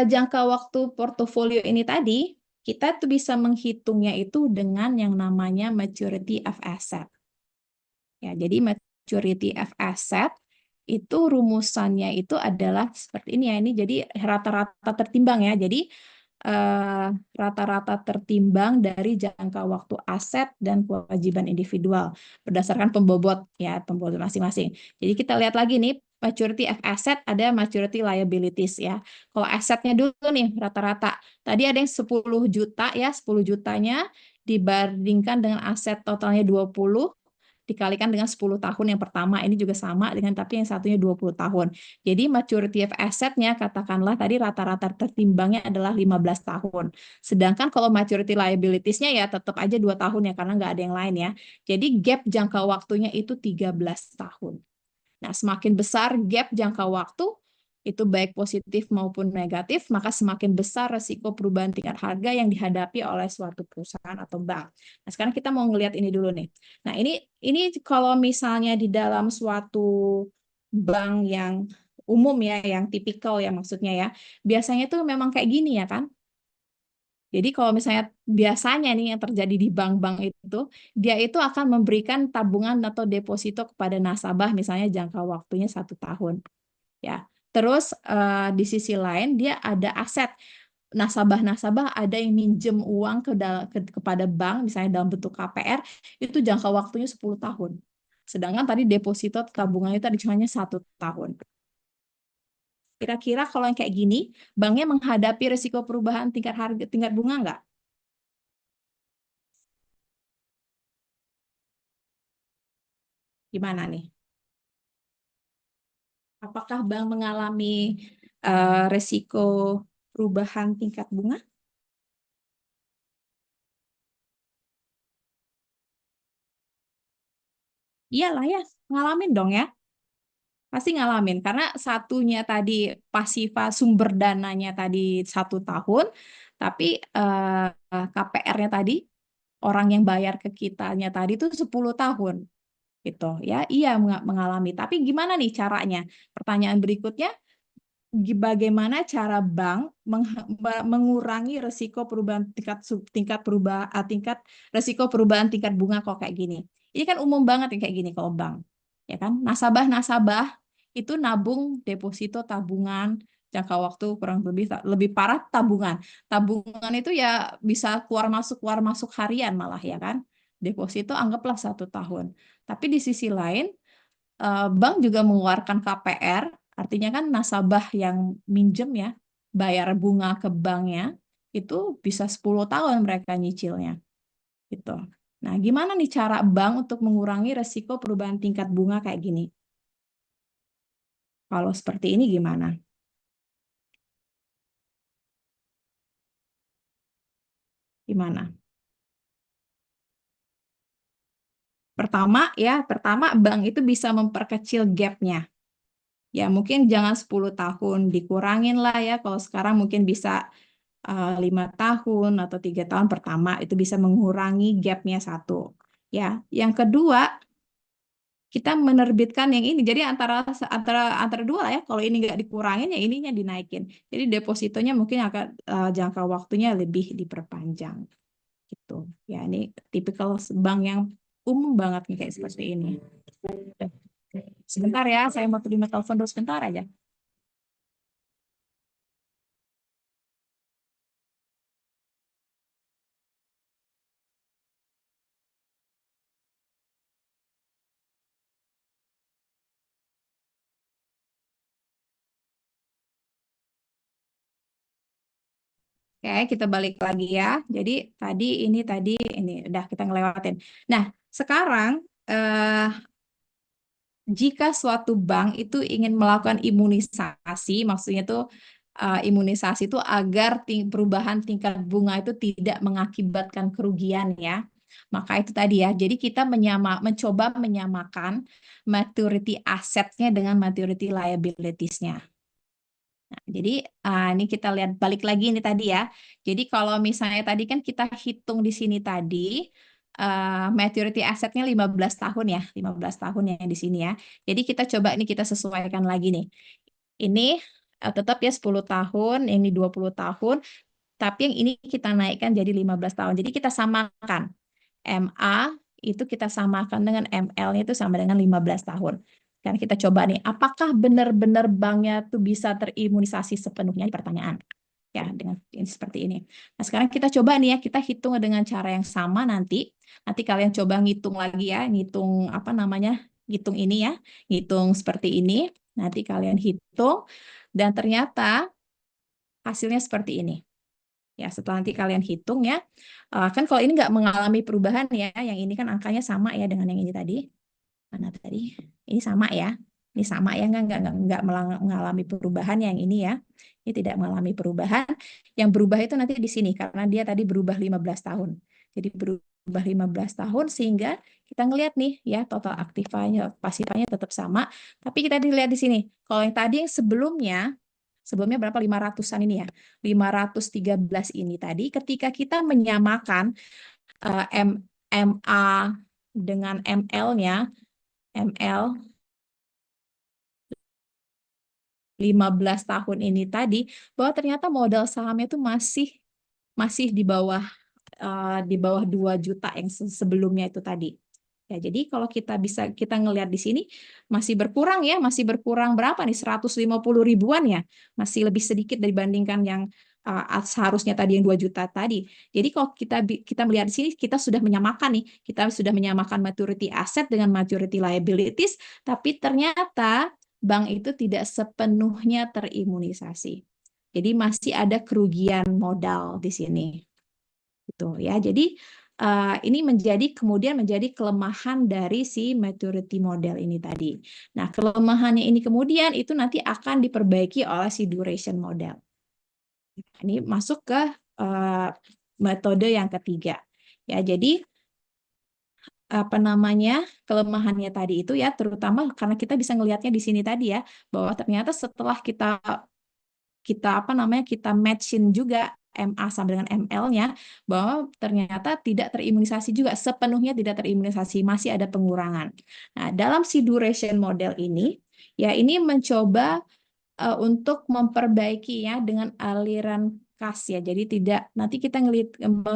jangka waktu portofolio ini tadi kita tuh bisa menghitungnya itu dengan yang namanya maturity of asset. Ya, jadi maturity of asset itu rumusannya itu adalah seperti ini ya. Ini jadi rata-rata tertimbang ya. Jadi rata-rata tertimbang dari jangka waktu aset dan kewajiban individual berdasarkan pembobot ya, pembobot masing-masing. Jadi kita lihat lagi nih maturity of asset, ada maturity liabilities ya. Kalau asetnya dulu nih rata-rata. Tadi ada yang 10 juta ya, 10 jutanya dibandingkan dengan aset totalnya 20 dikalikan dengan 10 tahun yang pertama, ini juga sama dengan tapi yang satunya 20 tahun. Jadi maturity of asset-nya katakanlah tadi rata-rata tertimbangnya adalah 15 tahun. Sedangkan kalau maturity liabilities-nya ya tetap aja 2 tahun ya karena nggak ada yang lain ya. Jadi gap jangka waktunya itu 13 tahun. Nah, semakin besar gap jangka waktu, itu baik positif maupun negatif, maka semakin besar resiko perubahan tingkat harga yang dihadapi oleh suatu perusahaan atau bank. Nah, sekarang kita mau ngelihat ini dulu nih. Nah, ini kalau misalnya di dalam suatu bank yang umum ya, yang tipikal ya maksudnya ya, biasanya tuh memang kayak gini ya kan? Jadi kalau misalnya biasanya nih yang terjadi di bank-bank itu, dia itu akan memberikan tabungan atau deposito kepada nasabah misalnya jangka waktunya 1 tahun. Ya, terus di sisi lain dia ada aset nasabah-nasabah ada yang minjem uang kepada bank misalnya dalam bentuk KPR itu jangka waktunya 10 tahun. Sedangkan tadi deposito tabungannya tadi hanya 1 tahun. Kira-kira kalau yang kayak gini, banknya menghadapi risiko perubahan tingkat bunga nggak? Gimana nih? Apakah bank mengalami risiko perubahan tingkat bunga? Iyalah ya, ngalamin dong ya. Pasti ngalamin karena satunya tadi pasifa sumber dananya tadi 1 tahun, tapi KPR-nya tadi orang yang bayar ke kitanya tadi itu 10 tahun. gitu ya. Iya mengalami. Tapi gimana nih caranya? Pertanyaan berikutnya, bagaimana cara bank mengurangi resiko perubahan tingkat resiko perubahan tingkat bunga kok kayak gini. Ini kan umum banget ya kayak gini kalau bank. Ya kan? Nasabah-nasabah itu nabung deposito tabungan jangka waktu kurang lebih parah tabungan. Tabungan itu ya bisa keluar masuk harian malah ya kan. Deposito anggaplah 1 tahun. Tapi di sisi lain bank juga mengeluarkan KPR, artinya kan nasabah yang minjem ya, bayar bunga ke banknya, itu bisa 10 tahun mereka nyicilnya. Gitu. Nah, gimana nih cara bank untuk mengurangi resiko perubahan tingkat bunga kayak gini? Kalau seperti ini gimana? Gimana? Pertama bank itu bisa memperkecil gap-nya. Ya, mungkin jangan 10 tahun, dikurangin lah ya. Kalau sekarang mungkin bisa 5 tahun atau 3 tahun pertama itu bisa mengurangi gapnya satu. Ya, yang kedua kita menerbitkan yang ini. Jadi antara dua lah ya. Kalau ini nggak dikurangin ya ininya dinaikin. Jadi depositonya mungkin akan jangka waktunya lebih diperpanjang gitu. Ya, ini tipikal bank yang umum banget nih kayak seperti ini. Sebentar ya, saya mau terima telepon dulu sebentar aja. Oke, kita balik lagi ya. Jadi tadi ini udah kita ngelewatin. Nah, sekarang jika suatu bank itu ingin melakukan imunisasi, maksudnya itu imunisasi itu agar perubahan tingkat bunga itu tidak mengakibatkan kerugian ya. Maka itu tadi ya. Jadi kita mencoba menyamakan maturity asetnya dengan maturity liabilities-nya. Nah, jadi ini kita lihat balik lagi ini tadi ya. Jadi kalau misalnya tadi kan kita hitung di sini tadi maturity asetnya 15 tahun ya, 15 tahun yang di sini ya. Jadi kita coba ini kita sesuaikan lagi nih. Ini tetap ya 10 tahun, ini 20 tahun, tapi yang ini kita naikkan jadi 15 tahun. Jadi kita samakan. MA itu kita samakan dengan ML-nya itu sama dengan 15 tahun. Dan kita coba nih, apakah benar-benar banknya tuh bisa terimunisasi sepenuhnya? Ini pertanyaan. Ya, dengan ini seperti ini. Nah, sekarang kita coba nih ya, kita hitung dengan cara yang sama nanti. Nanti kalian coba ngitung lagi ya, ngitung apa namanya? Ngitung ini ya, ngitung seperti ini. Nanti kalian hitung dan ternyata hasilnya seperti ini. Ya, setelah nanti kalian hitung ya, kan kalau ini nggak mengalami perubahan ya, yang ini kan angkanya sama ya dengan yang ini tadi. Mana tadi? Ini sama ya. Ini sama ya, nggak mengalami perubahan yang ini ya. Ini tidak mengalami perubahan. Yang berubah itu nanti di sini, karena dia tadi berubah 15 tahun. Jadi berubah 15 tahun sehingga kita ngelihat nih ya, total aktifanya, pasifanya tetap sama. Tapi kita dilihat di sini, kalau yang tadi yang sebelumnya berapa 500-an ini ya. 513 ini tadi ketika kita menyamakan MA dengan ML-nya, ML 15 tahun ini tadi, bahwa ternyata modal sahamnya itu masih di bawah 2 juta yang sebelumnya itu tadi. Ya, jadi kalau kita ngelihat di sini masih berkurang ya, masih berkurang berapa nih? 150 ribuan ya. Masih lebih sedikit dibandingkan yang seharusnya tadi yang 2 juta tadi. Jadi kalau kita melihat di sini kita sudah menyamakan nih, kita sudah menyamakan maturity asset dengan maturity liabilities, tapi ternyata bank itu tidak sepenuhnya terimunisasi. Jadi masih ada kerugian modal di sini. Gitu ya. Jadi ini kemudian menjadi kelemahan dari si maturity model ini tadi. Nah, kelemahannya ini kemudian itu nanti akan diperbaiki oleh si duration model. Ini masuk ke metode yang ketiga. Ya, jadi apa namanya kelemahannya tadi itu ya terutama karena kita bisa ngelihatnya di sini tadi ya bahwa ternyata setelah kita matchin juga MA sama dengan ML-nya, bahwa ternyata tidak terimunisasi juga, sepenuhnya tidak terimunisasi, masih ada pengurangan. Nah, dalam si duration model ini, ya ini mencoba untuk memperbaiki ya dengan aliran kas ya. Jadi tidak nanti kita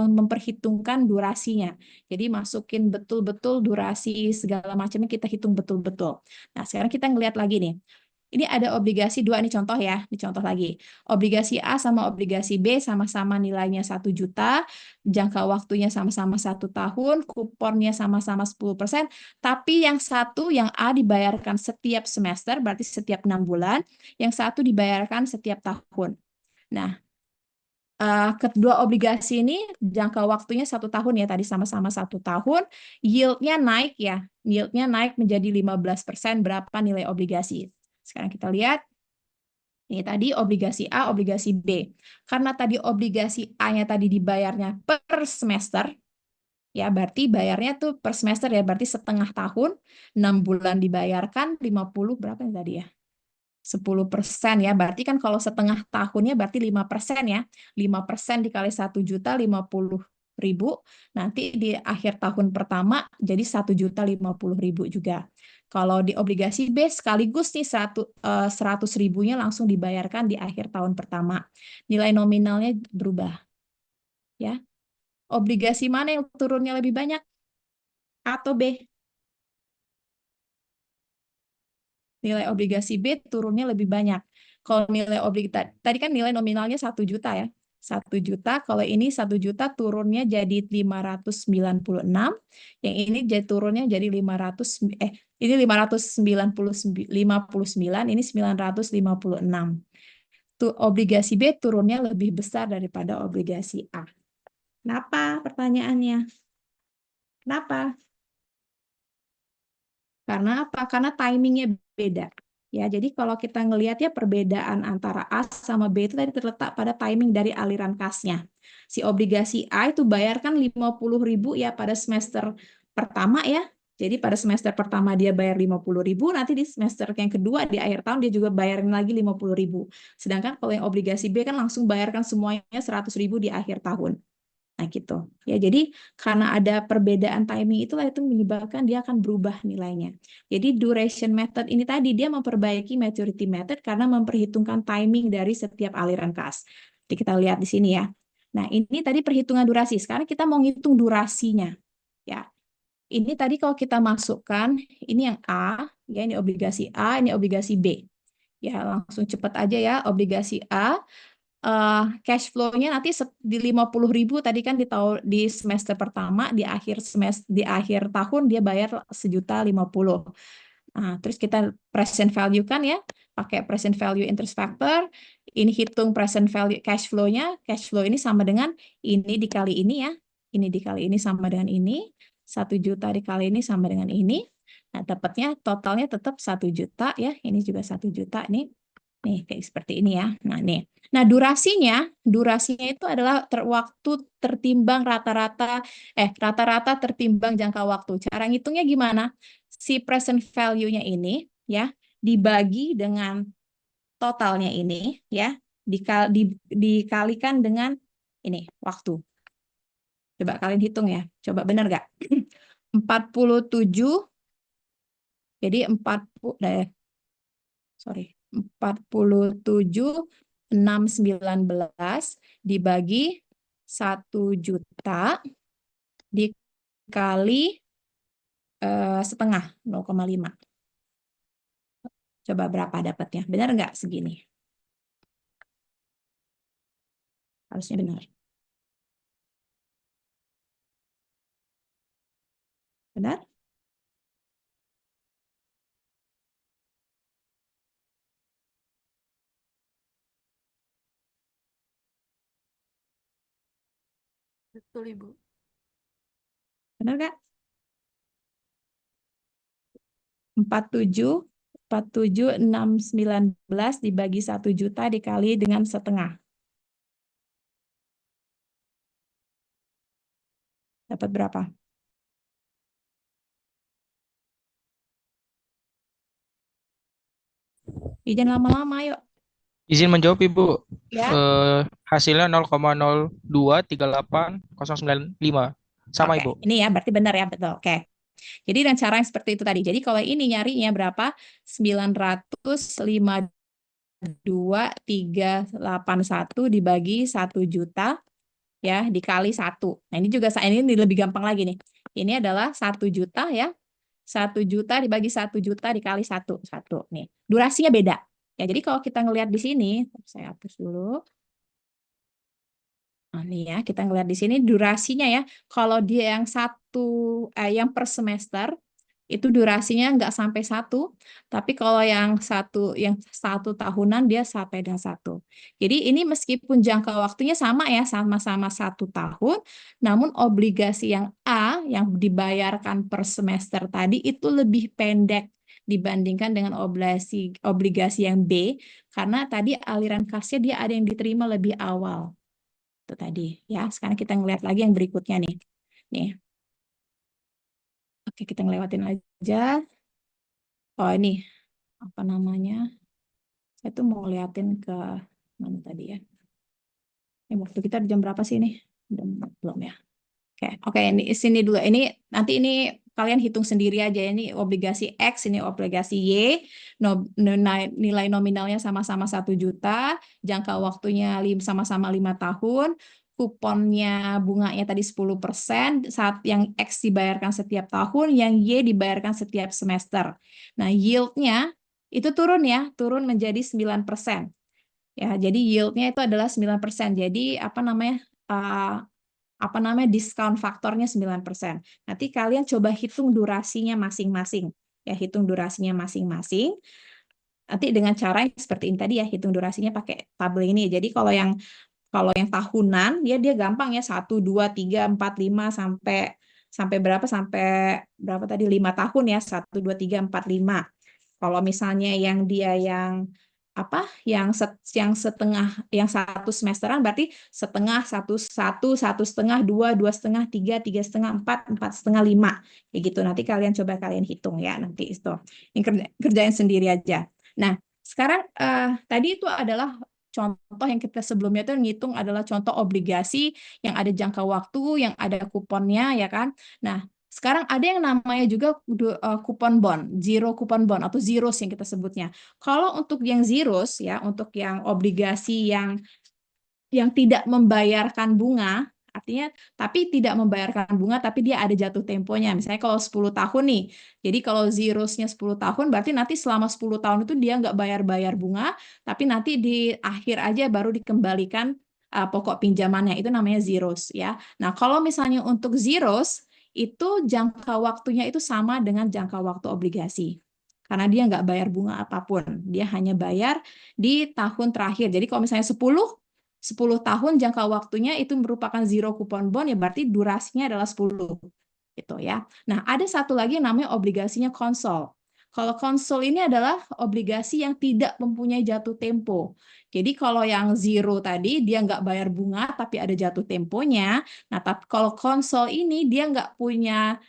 memperhitungkan durasinya. Jadi masukin betul-betul durasi segala macamnya kita hitung betul-betul. Nah, sekarang kita ngelihat lagi nih. Ini ada obligasi dua, ini contoh ya, ini contoh lagi. Obligasi A sama obligasi B sama-sama nilainya 1 juta, jangka waktunya sama-sama 1 tahun, kuponnya sama-sama 10%, tapi yang satu, yang A dibayarkan setiap semester, berarti setiap 6 bulan, yang satu dibayarkan setiap tahun. Nah, kedua obligasi ini jangka waktunya 1 tahun ya, tadi sama-sama 1 tahun, yieldnya naik ya, yieldnya naik menjadi 15%, berapa nilai obligasi. Sekarang kita lihat, ini tadi obligasi A, obligasi B. Karena tadi obligasi A-nya tadi dibayarnya per semester, ya berarti bayarnya tuh per semester ya, berarti setengah tahun, 6 bulan dibayarkan, 50, berapa yang tadi ya? 10% ya, berarti kan kalau setengah tahunnya berarti 5% ya. 5% dikali 1 juta, 50.000. Nanti di akhir tahun pertama jadi 1.050.000 juga. Kalau di obligasi B sekaligus nih 100 ribunya langsung dibayarkan di akhir tahun pertama. Nilai nominalnya berubah. Ya. Obligasi mana yang turunnya lebih banyak? A atau B? Nilai obligasi B turunnya lebih banyak. Kalau nilai obligasi tadi kan nilai nominalnya 1 juta ya. 1 juta, kalau ini 1 juta turunnya jadi 596, yang ini jadi turunnya jadi 500, ini 559, ini 956. Tuh obligasi B turunnya lebih besar daripada obligasi A. Kenapa pertanyaannya? Kenapa? Karena apa? Karena timingnya beda. Ya, jadi kalau kita ngelihat ya perbedaan antara A sama B itu tadi terletak pada timing dari aliran kasnya. Si obligasi A itu bayarkan 50.000 ya pada semester pertama ya. Jadi pada semester pertama dia bayar 50.000, nanti di semester yang kedua di akhir tahun dia juga bayarin lagi 50.000. Sedangkan kalau yang obligasi B kan langsung bayarkan semuanya 100.000 di akhir tahun. Nah, gitu. Ya, jadi karena ada perbedaan timing itulah itu menyebabkan dia akan berubah nilainya. Jadi duration method ini tadi dia memperbaiki maturity method karena memperhitungkan timing dari setiap aliran kas. Jadi kita lihat di sini ya. Nah, ini tadi perhitungan durasi. Sekarang kita mau ngitung durasinya. Ya. Ini tadi kalau kita masukkan, ini yang A, ya ini obligasi A, ini obligasi B. Ya, langsung cepat aja ya, obligasi A cash flow-nya nanti di 50.000 tadi kan di semester pertama, di akhir tahun dia bayar 1.050.000. Nah, terus kita present value kan ya, pakai present value interest factor, ini hitung present value cash flow-nya, cash flow ini sama dengan ini dikali ini ya, ini dikali ini sama dengan ini, 1 juta dikali ini sama dengan ini. Nah, dapatnya totalnya tetap 1 juta ya, ini juga 1 juta nih. Nih, kayak seperti ini ya. Nah, nih. Nah, durasinya itu adalah waktu tertimbang rata-rata tertimbang jangka waktu. Cara ngitungnya gimana? Si present value-nya ini ya dibagi dengan totalnya ini ya, dikalikan dengan ini waktu. Coba kalian hitung ya. Coba benar nggak? 47, jadi 47,619 dibagi 1 juta dikali setengah 0,5. Coba berapa dapatnya? Benar nggak segini? Harusnya benar. Benar? Betul, Ibu. Benar nggak? 47,619 dibagi 1 juta dikali dengan setengah. Dapat berapa? Ya, jangan lama-lama, yuk. Izin menjawab Ibu. Ya, Hasilnya 0,0238095. Sama oke. Ibu. Ini ya, berarti benar ya, betul. Oke. Jadi dengan cara yang seperti itu tadi. Jadi kalau ini nyarinya berapa? 952.381 dibagi 1 juta ya, dikali 1. Nah, ini juga ini lebih gampang lagi nih. Ini adalah 1 juta ya. 1 juta dibagi 1 juta dikali 1. Nih, durasinya beda. Ya, jadi kalau kita ngelihat di sini, saya hapus dulu. Nah, nih ya, kita ngelihat di sini durasinya ya. Kalau dia yang per semester itu durasinya nggak sampai 1, tapi kalau yang satu tahunan dia sampai dengan 1. Jadi ini meskipun jangka waktunya sama ya, sama-sama 1 tahun, namun obligasi yang A yang dibayarkan per semester tadi itu lebih pendek dibandingkan dengan obligasi yang B, karena tadi aliran kasnya dia ada yang diterima lebih awal. Itu tadi ya. Sekarang kita ngelihat lagi yang berikutnya nih. Nih. Oke, kita ngelewatin aja. Oh, ini apa namanya? Saya tuh mau liatin ke mana tadi ya? Ini waktu kita jam berapa sih ini? Belum ya. Oke, ini sini dulu. Nanti ini kalian hitung sendiri aja. Ini obligasi X, ini obligasi Y. Nilai nominalnya sama-sama 1 juta, jangka waktunya sama-sama 5 tahun. Kuponnya bunganya tadi 10%, saat yang X dibayarkan setiap tahun, yang Y dibayarkan setiap semester. Nah, yield-nya itu turun ya, turun menjadi 9%. Ya, jadi yield-nya itu adalah 9%. Jadi diskon faktornya 9%. Nanti kalian coba hitung durasinya masing-masing. Ya, hitung durasinya masing-masing. Nanti dengan cara yang seperti ini tadi ya, hitung durasinya pakai tabel ini. Jadi kalau yang tahunan dia gampang ya, 1 2 3 4 5 sampai berapa? Sampai berapa tadi? 5 tahun ya. 1 2 3 4 5. Kalau misalnya yang dia yang setengah, yang 1 semesteran berarti setengah, 1,5, 2,5, 3,5, 4,5, 5 kayak gitu. Nanti kalian coba hitung ya, nanti itu ini kerjain sendiri aja. Nah, sekarang tadi itu adalah contoh yang kita sebelumnya itu ngitung adalah contoh obligasi yang ada jangka waktu, yang ada kuponnya ya kan. Nah, sekarang ada yang namanya juga kupon bond, zero kupon bond atau zeros yang kita sebutnya. Kalau untuk yang zeros ya, untuk yang obligasi yang tidak membayarkan bunga, artinya tapi tidak membayarkan bunga tapi dia ada jatuh temponya. Misalnya kalau 10 tahun nih. Jadi kalau zerosnya 10 tahun berarti nanti selama 10 tahun itu dia nggak bayar-bayar bunga, tapi nanti di akhir aja baru dikembalikan pokok pinjamannya. Itu namanya zeros ya. Nah, kalau misalnya untuk zeros itu jangka waktunya itu sama dengan jangka waktu obligasi. Karena dia nggak bayar bunga apapun. Dia hanya bayar di tahun terakhir. Jadi kalau misalnya 10 tahun jangka waktunya itu merupakan zero coupon bond, ya berarti durasinya adalah 10 gitu ya. Nah, ada satu lagi yang namanya obligasinya konsol. Kalau konsol ini adalah obligasi yang tidak mempunyai jatuh tempo. Jadi kalau yang zero tadi dia nggak bayar bunga tapi ada jatuh temponya. Nah, tapi kalau konsol ini dia nggak punya,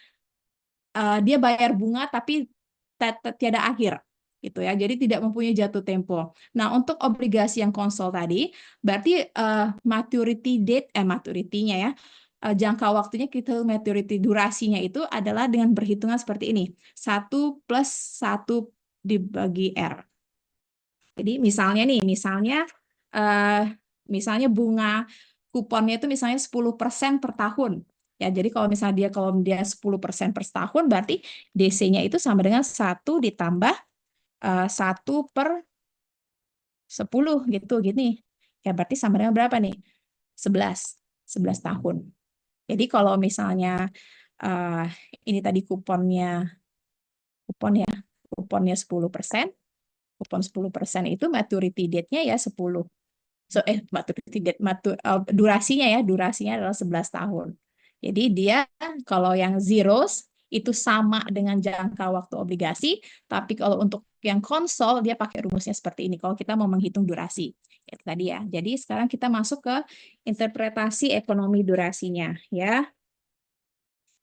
dia bayar bunga tapi tiada akhir gitu ya. Jadi tidak mempunyai jatuh tempo. Nah, untuk obligasi yang konsol tadi berarti maturity-nya ya, jangka waktunya kita maturity durasinya itu adalah dengan berhitungan seperti ini. 1 + 1 dibagi R. Jadi misalnya bunga kuponnya itu misalnya 10% per tahun. Ya, jadi kalau dia 10% per tahun berarti DC-nya itu sama dengan 1 ditambah 1/10 gitu gini. Ya berarti sama dengan berapa nih? 11 tahun. Jadi kalau misalnya ini tadi kuponnya 10%, kupon 10% itu maturity date-nya ya 10. Durasinya adalah 11 tahun. Jadi dia kalau yang zeros itu sama dengan jangka waktu obligasi, tapi kalau untuk yang konsol dia pakai rumusnya seperti ini. Kalau kita mau menghitung durasi, itu tadi ya. Jadi sekarang kita masuk ke interpretasi ekonomi durasinya, ya.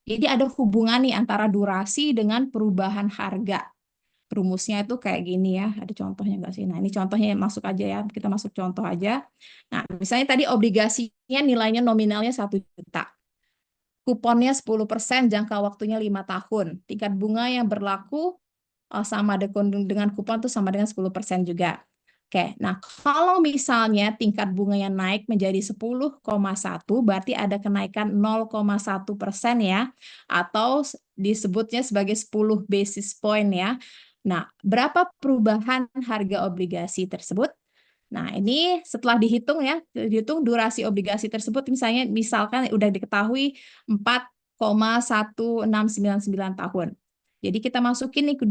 Jadi ada hubungan nih antara durasi dengan perubahan harga. rumusnya itu kayak gini ya. Ada contohnya nggak sih? Nah, ini contohnya masuk aja ya. Kita masuk contoh aja. Nah, misalnya tadi obligasinya nilainya nominalnya 1 juta. Kuponnya 10%, jangka waktunya 5 tahun. Tingkat bunga yang berlaku sama dengan kupon itu sama dengan 10% juga. Oke, nah kalau misalnya tingkat bunganya naik menjadi 10,1, berarti ada kenaikan 0,1% ya, atau disebutnya sebagai 10 basis point ya. Nah, berapa perubahan harga obligasi tersebut? Nah, ini setelah dihitung ya, dihitung durasi obligasi tersebut misalkan udah diketahui 4,1699 tahun. Jadi kita masukin nih ke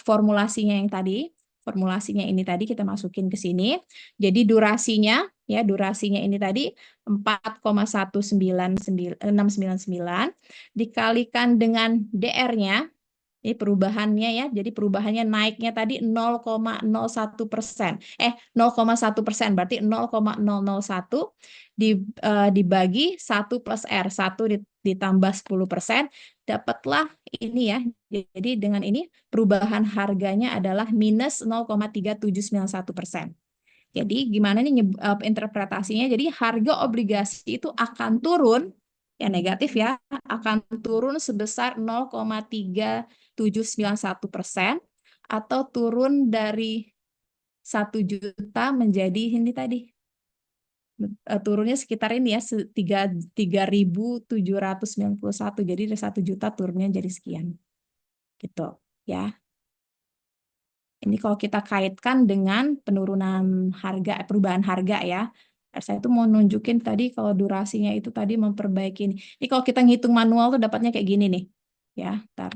formulasinya yang tadi. Formulasinya ini tadi kita masukin ke sini. Jadi durasinya ini tadi 4,19699 dikalikan dengan DR-nya. Ini perubahannya ya. Jadi perubahannya naiknya tadi 0,01%. 0,1%, berarti 0,001 dibagi 1 plus R. 1 ditambah 10%, dapatlah ini ya. Jadi dengan ini perubahan harganya adalah minus 0,3791%. Jadi gimana nih interpretasinya? Jadi harga obligasi itu akan turun, ya negatif ya, akan turun sebesar 0,3791% atau turun dari 1 juta menjadi ini tadi. Turunnya sekitar ini ya, 3.791. Jadi dari 1 juta turunnya jadi sekian. Gitu ya. Ini kalau kita kaitkan dengan penurunan harga, perubahan harga ya. Saya itu mau nunjukin tadi kalau durasinya itu tadi memperbaiki ini. Ini kalau kita ngitung manual tuh dapatnya kayak gini nih. Ya, ntar.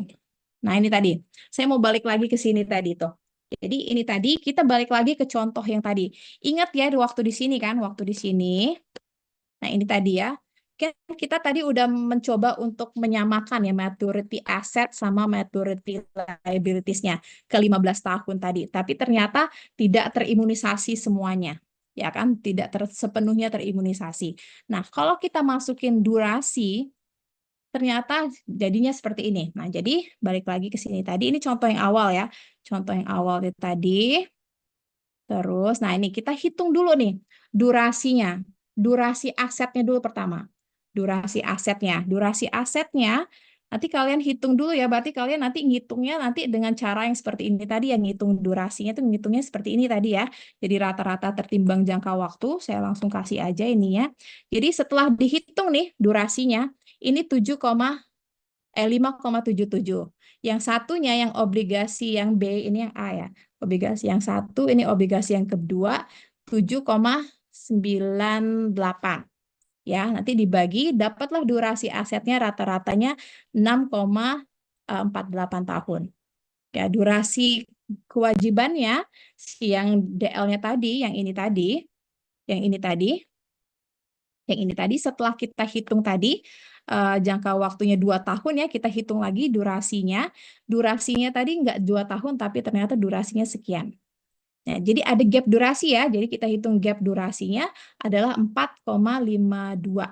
Nah, ini tadi. Saya mau balik lagi ke sini tadi tuh. Jadi ini tadi kita balik lagi ke contoh yang tadi. Ingat ya waktu di sini kan, waktu di sini. Nah, ini tadi ya. Kita tadi udah mencoba untuk menyamakan ya maturity asset sama maturity liabilities-nya ke 15 tahun tadi. Tapi ternyata tidak terimunisasi semuanya. Ya kan, tidak sepenuhnya terimunisasi. Nah, kalau kita masukin durasi, ternyata jadinya seperti ini. Nah, jadi balik lagi ke sini tadi. Ini contoh yang awal ya. Contoh yang awal itu tadi. Terus, nah ini kita hitung dulu nih durasinya. Durasi asetnya dulu pertama. Durasi asetnya, nanti kalian hitung dulu ya, berarti kalian nanti ngitungnya nanti dengan cara yang seperti ini tadi, yang ngitung durasinya itu ngitungnya seperti ini tadi ya. Jadi rata-rata tertimbang jangka waktu, saya langsung kasih aja ini ya. Jadi setelah dihitung nih durasinya, ini 5,77. Yang satunya yang obligasi yang B ini yang A ya. Obligasi yang satu, ini obligasi yang kedua 7,98. Ya, nanti dibagi dapatlah durasi asetnya rata-ratanya 6,48 tahun. Ya, durasi kewajibannya yang DL-nya tadi, yang ini tadi setelah kita hitung tadi jangka waktunya 2 tahun ya, kita hitung lagi durasinya tadi nggak 2 tahun tapi ternyata durasinya sekian. Nah, jadi ada gap durasi ya, jadi kita hitung gap durasinya adalah 4,52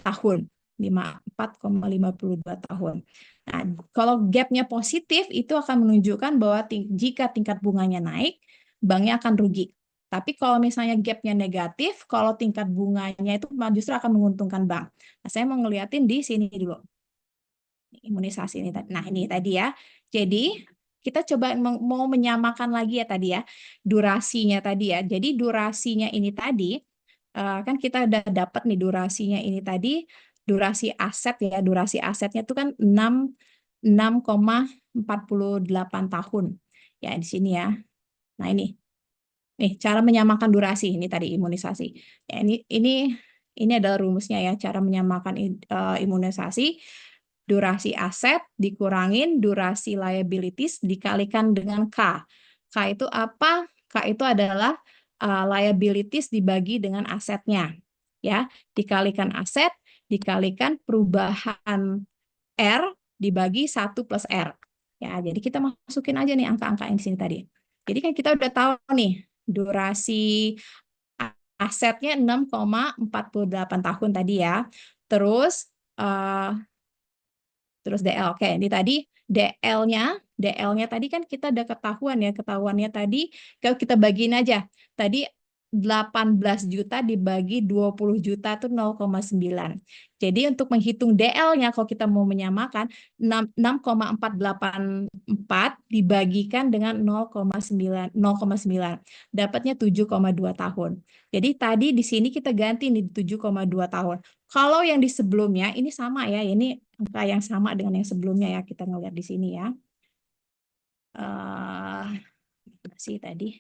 tahun. 4,52 tahun. Nah, kalau gapnya positif itu akan menunjukkan bahwa jika tingkat bunganya naik, banknya akan rugi. Tapi kalau misalnya gapnya negatif, kalau tingkat bunganya itu justru akan menguntungkan bank. Nah, saya mau ngeliatin di sini dulu. Imunisasi ini tadi. Nah, ini tadi ya. Jadi, kita coba mau menyamakan lagi ya tadi ya. Durasinya tadi ya. Jadi, durasinya ini tadi, kan kita udah dapat nih durasinya ini tadi, durasi aset ya. Durasi asetnya itu kan 6,48 tahun. Ya, di sini ya. Nah, ini. Nih, cara menyamakan durasi ini tadi imunisasi. Ya, ini adalah rumusnya ya, cara menyamakan imunisasi. Durasi aset dikurangin durasi liabilities dikalikan dengan K. K itu apa? K itu adalah liabilities dibagi dengan asetnya. Ya, dikalikan aset dikalikan perubahan R dibagi 1 plus R. Ya, jadi kita masukin aja nih angka-angka yang di sini tadi. Jadi kan kita udah tahu nih durasi asetnya 6,48 tahun tadi ya. Terus Terus DL. Oke, ini tadi DL-nya tadi kan kita udah ketahuannya tadi kalau kita bagiin aja. Tadi 18 juta dibagi 20 juta itu 0,9. Jadi untuk menghitung DL-nya kalau kita mau menyamakan 6,484 dibagikan dengan 0,9 dapatnya 7,2 tahun. Jadi tadi di sini kita ganti nih 7,2 tahun. Kalau yang di sebelumnya ini sama ya, ini angka yang sama dengan yang sebelumnya ya, kita ngeliat di sini ya. Sih tadi.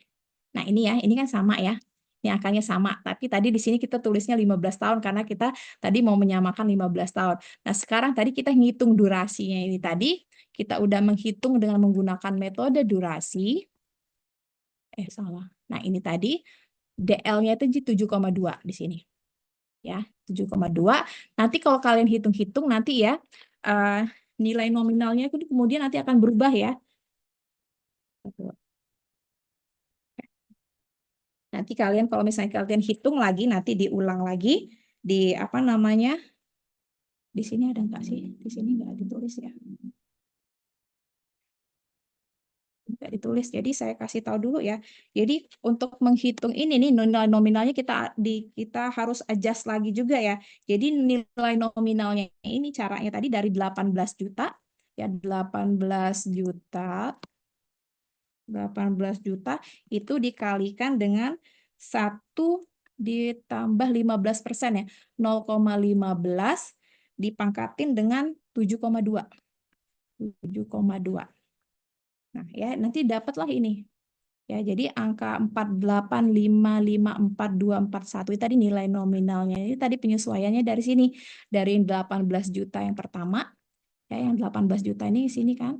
Nah, ini ya, ini kan sama ya. Ini angkanya sama, tapi tadi di sini kita tulisnya 15 tahun karena kita tadi mau menyamakan 15 tahun. Nah, sekarang tadi kita ngitung durasinya ini tadi, kita udah menghitung dengan menggunakan metode durasi. Salah. Nah, ini tadi DL-nya itu 7,2 di sini. Ya, 7,2. Nanti kalau kalian hitung-hitung nanti ya nilai nominalnya itu kemudian nanti akan berubah ya. Nanti kalian kalau misalnya kalian hitung lagi nanti diulang lagi di apa namanya? Di sini ada enggak sih? Di sini enggak ditulis ya. Enggak ditulis. Jadi saya kasih tahu dulu ya. Jadi untuk menghitung ini nih nilai nominalnya kita harus adjust lagi juga ya. Jadi nilai nominalnya ini caranya tadi dari 18 juta ya 18 juta itu dikalikan dengan 1 ditambah 15% ya. 0,15 dipangkatin dengan 7,2. 7,2. Nah, ya nanti dapatlah ini. Ya, jadi angka 48554,241 itu tadi nilai nominalnya. Ini tadi penyesuaiannya dari sini. Dari 18 juta yang pertama. Ya, yang 18 juta ini sini kan.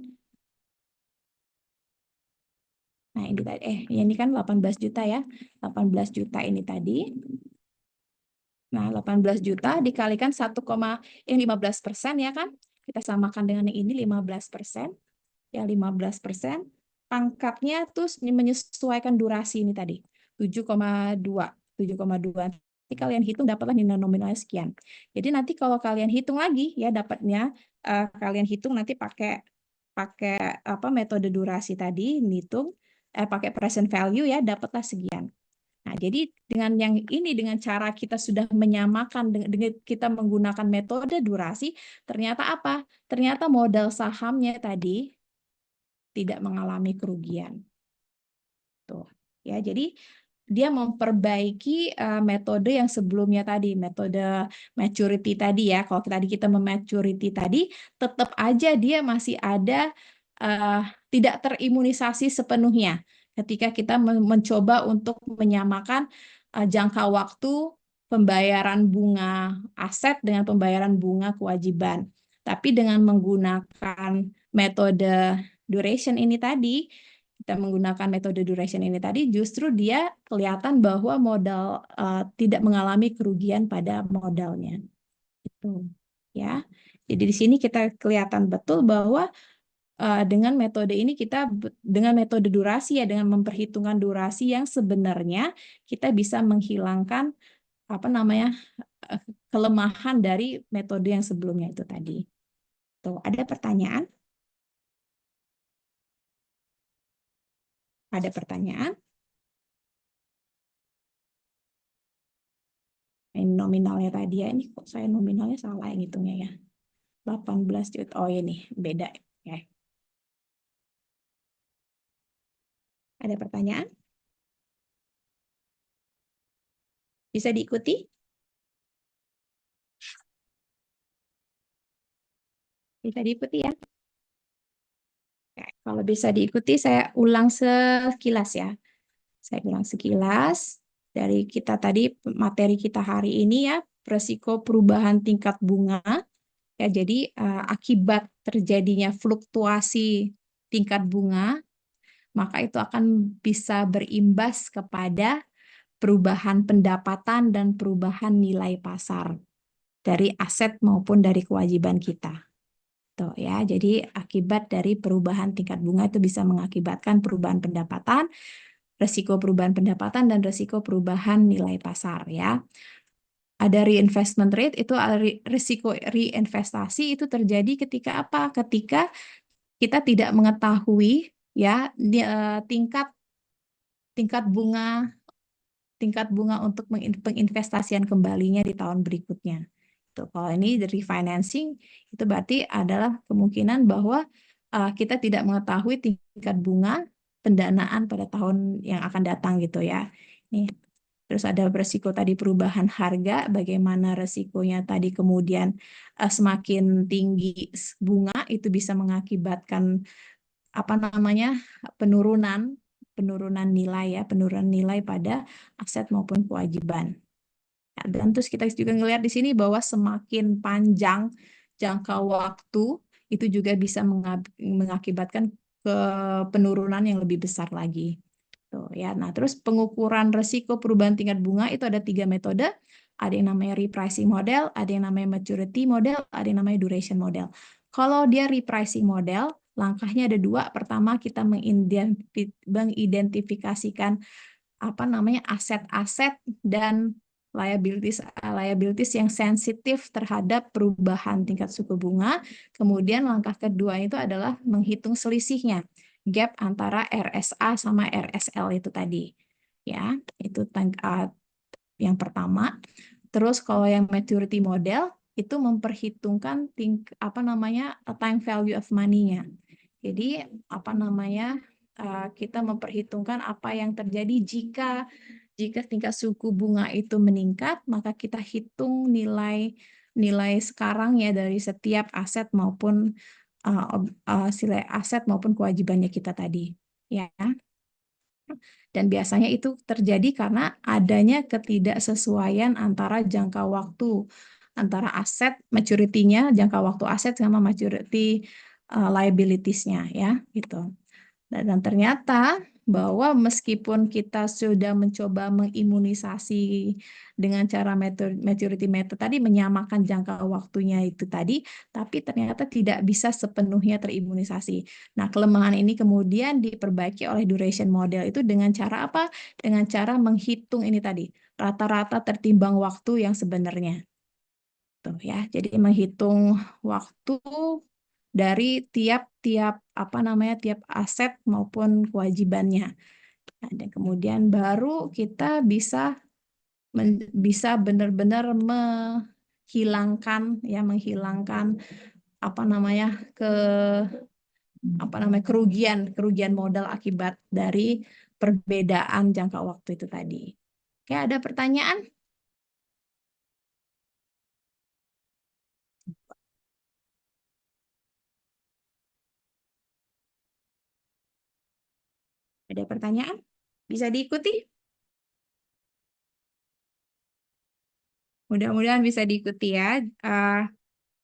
Nah, ini tadi ini kan 18 juta ya. 18 juta ini tadi. Nah, 18 juta dikalikan 15% ya kan? Kita samakan dengan yang ini 15%. Ya, 15%. Pangkatnya terus menyesuaikan durasi ini tadi. 7,2. 7,2. Nanti kalian hitung dapatlah nilai nominalnya sekian. Jadi nanti kalau kalian hitung lagi ya dapatnya kalian hitung nanti pakai apa metode durasi tadi, hitung pakai present value ya dapatlah sekian. Nah, jadi dengan yang ini dengan cara kita sudah menyamakan dengan kita menggunakan metode durasi, ternyata apa? Ternyata modal sahamnya tadi tidak mengalami kerugian. Tuh, ya. Jadi dia memperbaiki metode yang sebelumnya tadi, metode maturity tadi ya. Kalau tadi kita mematurity tadi, tetap aja dia masih ada tidak terimunisasi sepenuhnya ketika kita mencoba untuk menyamakan jangka waktu pembayaran bunga aset dengan pembayaran bunga kewajiban. Tapi dengan menggunakan metode duration ini tadi, kita menggunakan metode duration ini tadi, justru dia kelihatan bahwa modal tidak mengalami kerugian pada modalnya. Itu ya. Jadi di sini kita kelihatan betul bahwa dengan metode ini dengan metode durasi ya, dengan memperhitungkan durasi yang sebenarnya kita bisa menghilangkan apa namanya kelemahan dari metode yang sebelumnya itu tadi. Tuh, ada pertanyaan? Ada pertanyaan? Ini nominalnya tadi ya, ini kok saya nominalnya salah yang hitungnya ya. 18 juta, oh ini beda ya. Ada pertanyaan? Bisa diikuti? Bisa diikuti ya? Oke, kalau bisa diikuti, saya ulang sekilas ya. Saya ulang sekilas dari kita tadi materi kita hari ini ya, resiko perubahan tingkat bunga. Ya, jadi akibat terjadinya fluktuasi tingkat bunga, maka itu akan bisa berimbas kepada perubahan pendapatan dan perubahan nilai pasar dari aset maupun dari kewajiban kita. Tuh ya, jadi akibat dari perubahan tingkat bunga itu bisa mengakibatkan perubahan pendapatan, resiko perubahan pendapatan dan resiko perubahan nilai pasar ya. ada reinvestment rate, itu risiko reinvestasi itu terjadi ketika apa? Ketika kita tidak mengetahui ya tingkat bunga untuk penginvestasian kembalinya di tahun berikutnya. Tuh, kalau ini dari financing itu berarti adalah kemungkinan bahwa kita tidak mengetahui tingkat bunga pendanaan pada tahun yang akan datang gitu ya. Nih, terus ada resiko tadi perubahan harga, bagaimana resikonya tadi kemudian semakin tinggi bunga itu bisa mengakibatkan apa namanya penurunan nilai pada aset maupun kewajiban. Ya, dan terus kita juga ngelihat di sini bahwa semakin panjang jangka waktu itu juga bisa mengakibatkan ke penurunan yang lebih besar lagi. Tuh, ya. Nah, terus pengukuran resiko perubahan tingkat bunga itu ada 3 metode. Ada yang namanya repricing model, ada yang namanya maturity model, ada yang namanya duration model. Kalau dia repricing model, langkahnya ada 2. Pertama, kita mengidentifikasikan apa namanya aset-aset dan liabilities yang sensitif terhadap perubahan tingkat suku bunga. Kemudian langkah kedua itu adalah menghitung selisihnya, gap antara RSA sama RSL itu tadi. Ya, itu yang pertama. Terus kalau yang maturity model itu memperhitungkan time value of money-nya. Jadi apa namanya kita memperhitungkan apa yang terjadi jika tingkat suku bunga itu meningkat, maka kita hitung nilai sekarang ya dari setiap aset maupun aset maupun kewajibannya kita tadi, ya. Dan biasanya itu terjadi karena adanya ketidaksesuaian antara jangka waktu antara aset maturity-nya, jangka waktu aset sama maturity liabilities-nya ya, gitu. Dan ternyata bahwa meskipun kita sudah mencoba mengimunisasi dengan cara maturity method tadi, menyamakan jangka waktunya itu tadi, tapi ternyata tidak bisa sepenuhnya terimunisasi. Nah, kelemahan ini kemudian diperbaiki oleh duration model itu dengan cara apa? Dengan cara menghitung ini tadi, rata-rata tertimbang waktu yang sebenarnya. Tuh ya, jadi menghitung waktu dari tiap tiap aset maupun kewajibannya. Nah, dan kemudian baru kita bisa benar-benar menghilangkan kerugian modal akibat dari perbedaan jangka waktu itu tadi. Oke, ada pertanyaan? Ada pertanyaan? Bisa diikuti? Mudah-mudahan bisa diikuti ya.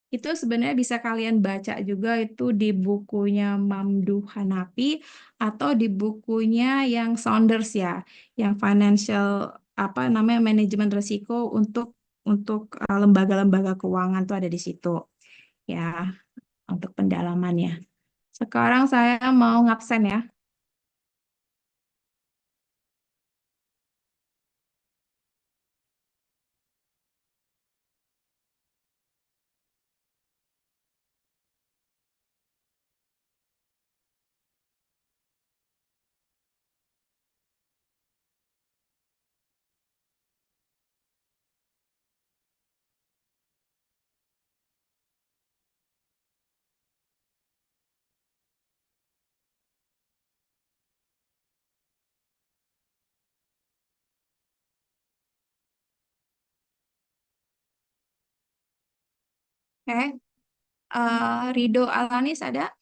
Itu sebenarnya bisa kalian baca juga itu di bukunya Mamdouh Hanafi atau di bukunya yang Saunders ya, yang financial manajemen risiko untuk lembaga-lembaga keuangan tuh ada di situ ya untuk pendalamannya. Sekarang saya mau ngabsen ya. Oke. Rido Alanis ada?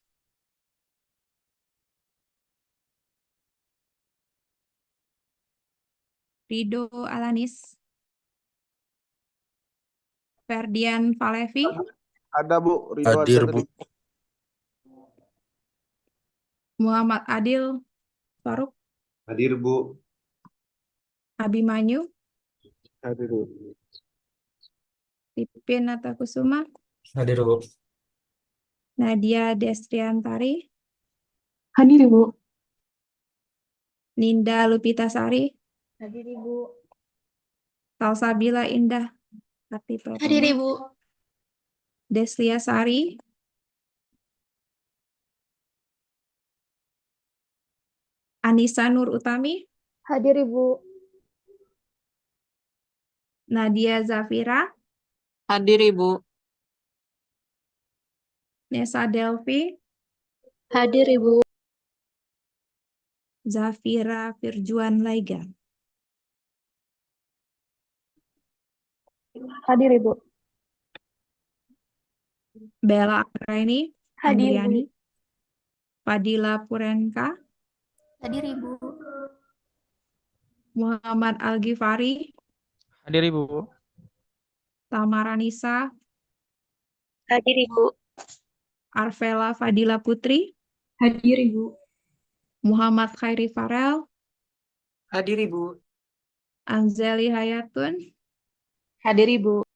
Rido Alanis. Ferdian Valevi. Ada Bu, Ridho Hadir, ada Bu. tadi. Muhammad Adil Faruk. Hadir Bu. Abimanyu. Hadir Bu. Pipin Natakusuma. Hadir, Bu. Nadia Destriantari. Hadir Ibu. Ninda Lupitasari. Hadir Ibu. Salsabila Indah. Karti Hadir Pratama, Ibu. Deslia Sari, Anissa Nur Utami, Hadir Ibu. Nadia Zafira, Hadir Ibu. Nessa Delvi, Hadir Ibu. Zafira Firjuan Laiga, Hadir Ibu. Bella Anggraini, Hadir Andriani, Fadila Purenka, Hadir Ibu. Muhammad Al-Ghifari, Hadir Ibu. Tamara Nisa, Hadir Ibu. Arvela Fadila Putri, Hadir Ibu. Muhammad Khairi Farel, Hadir Ibu. Anzeli Hayatun, Hadir Ibu.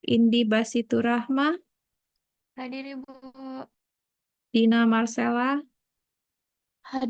Indi Basiturahma, Hadir Ibu. Dina Marcella,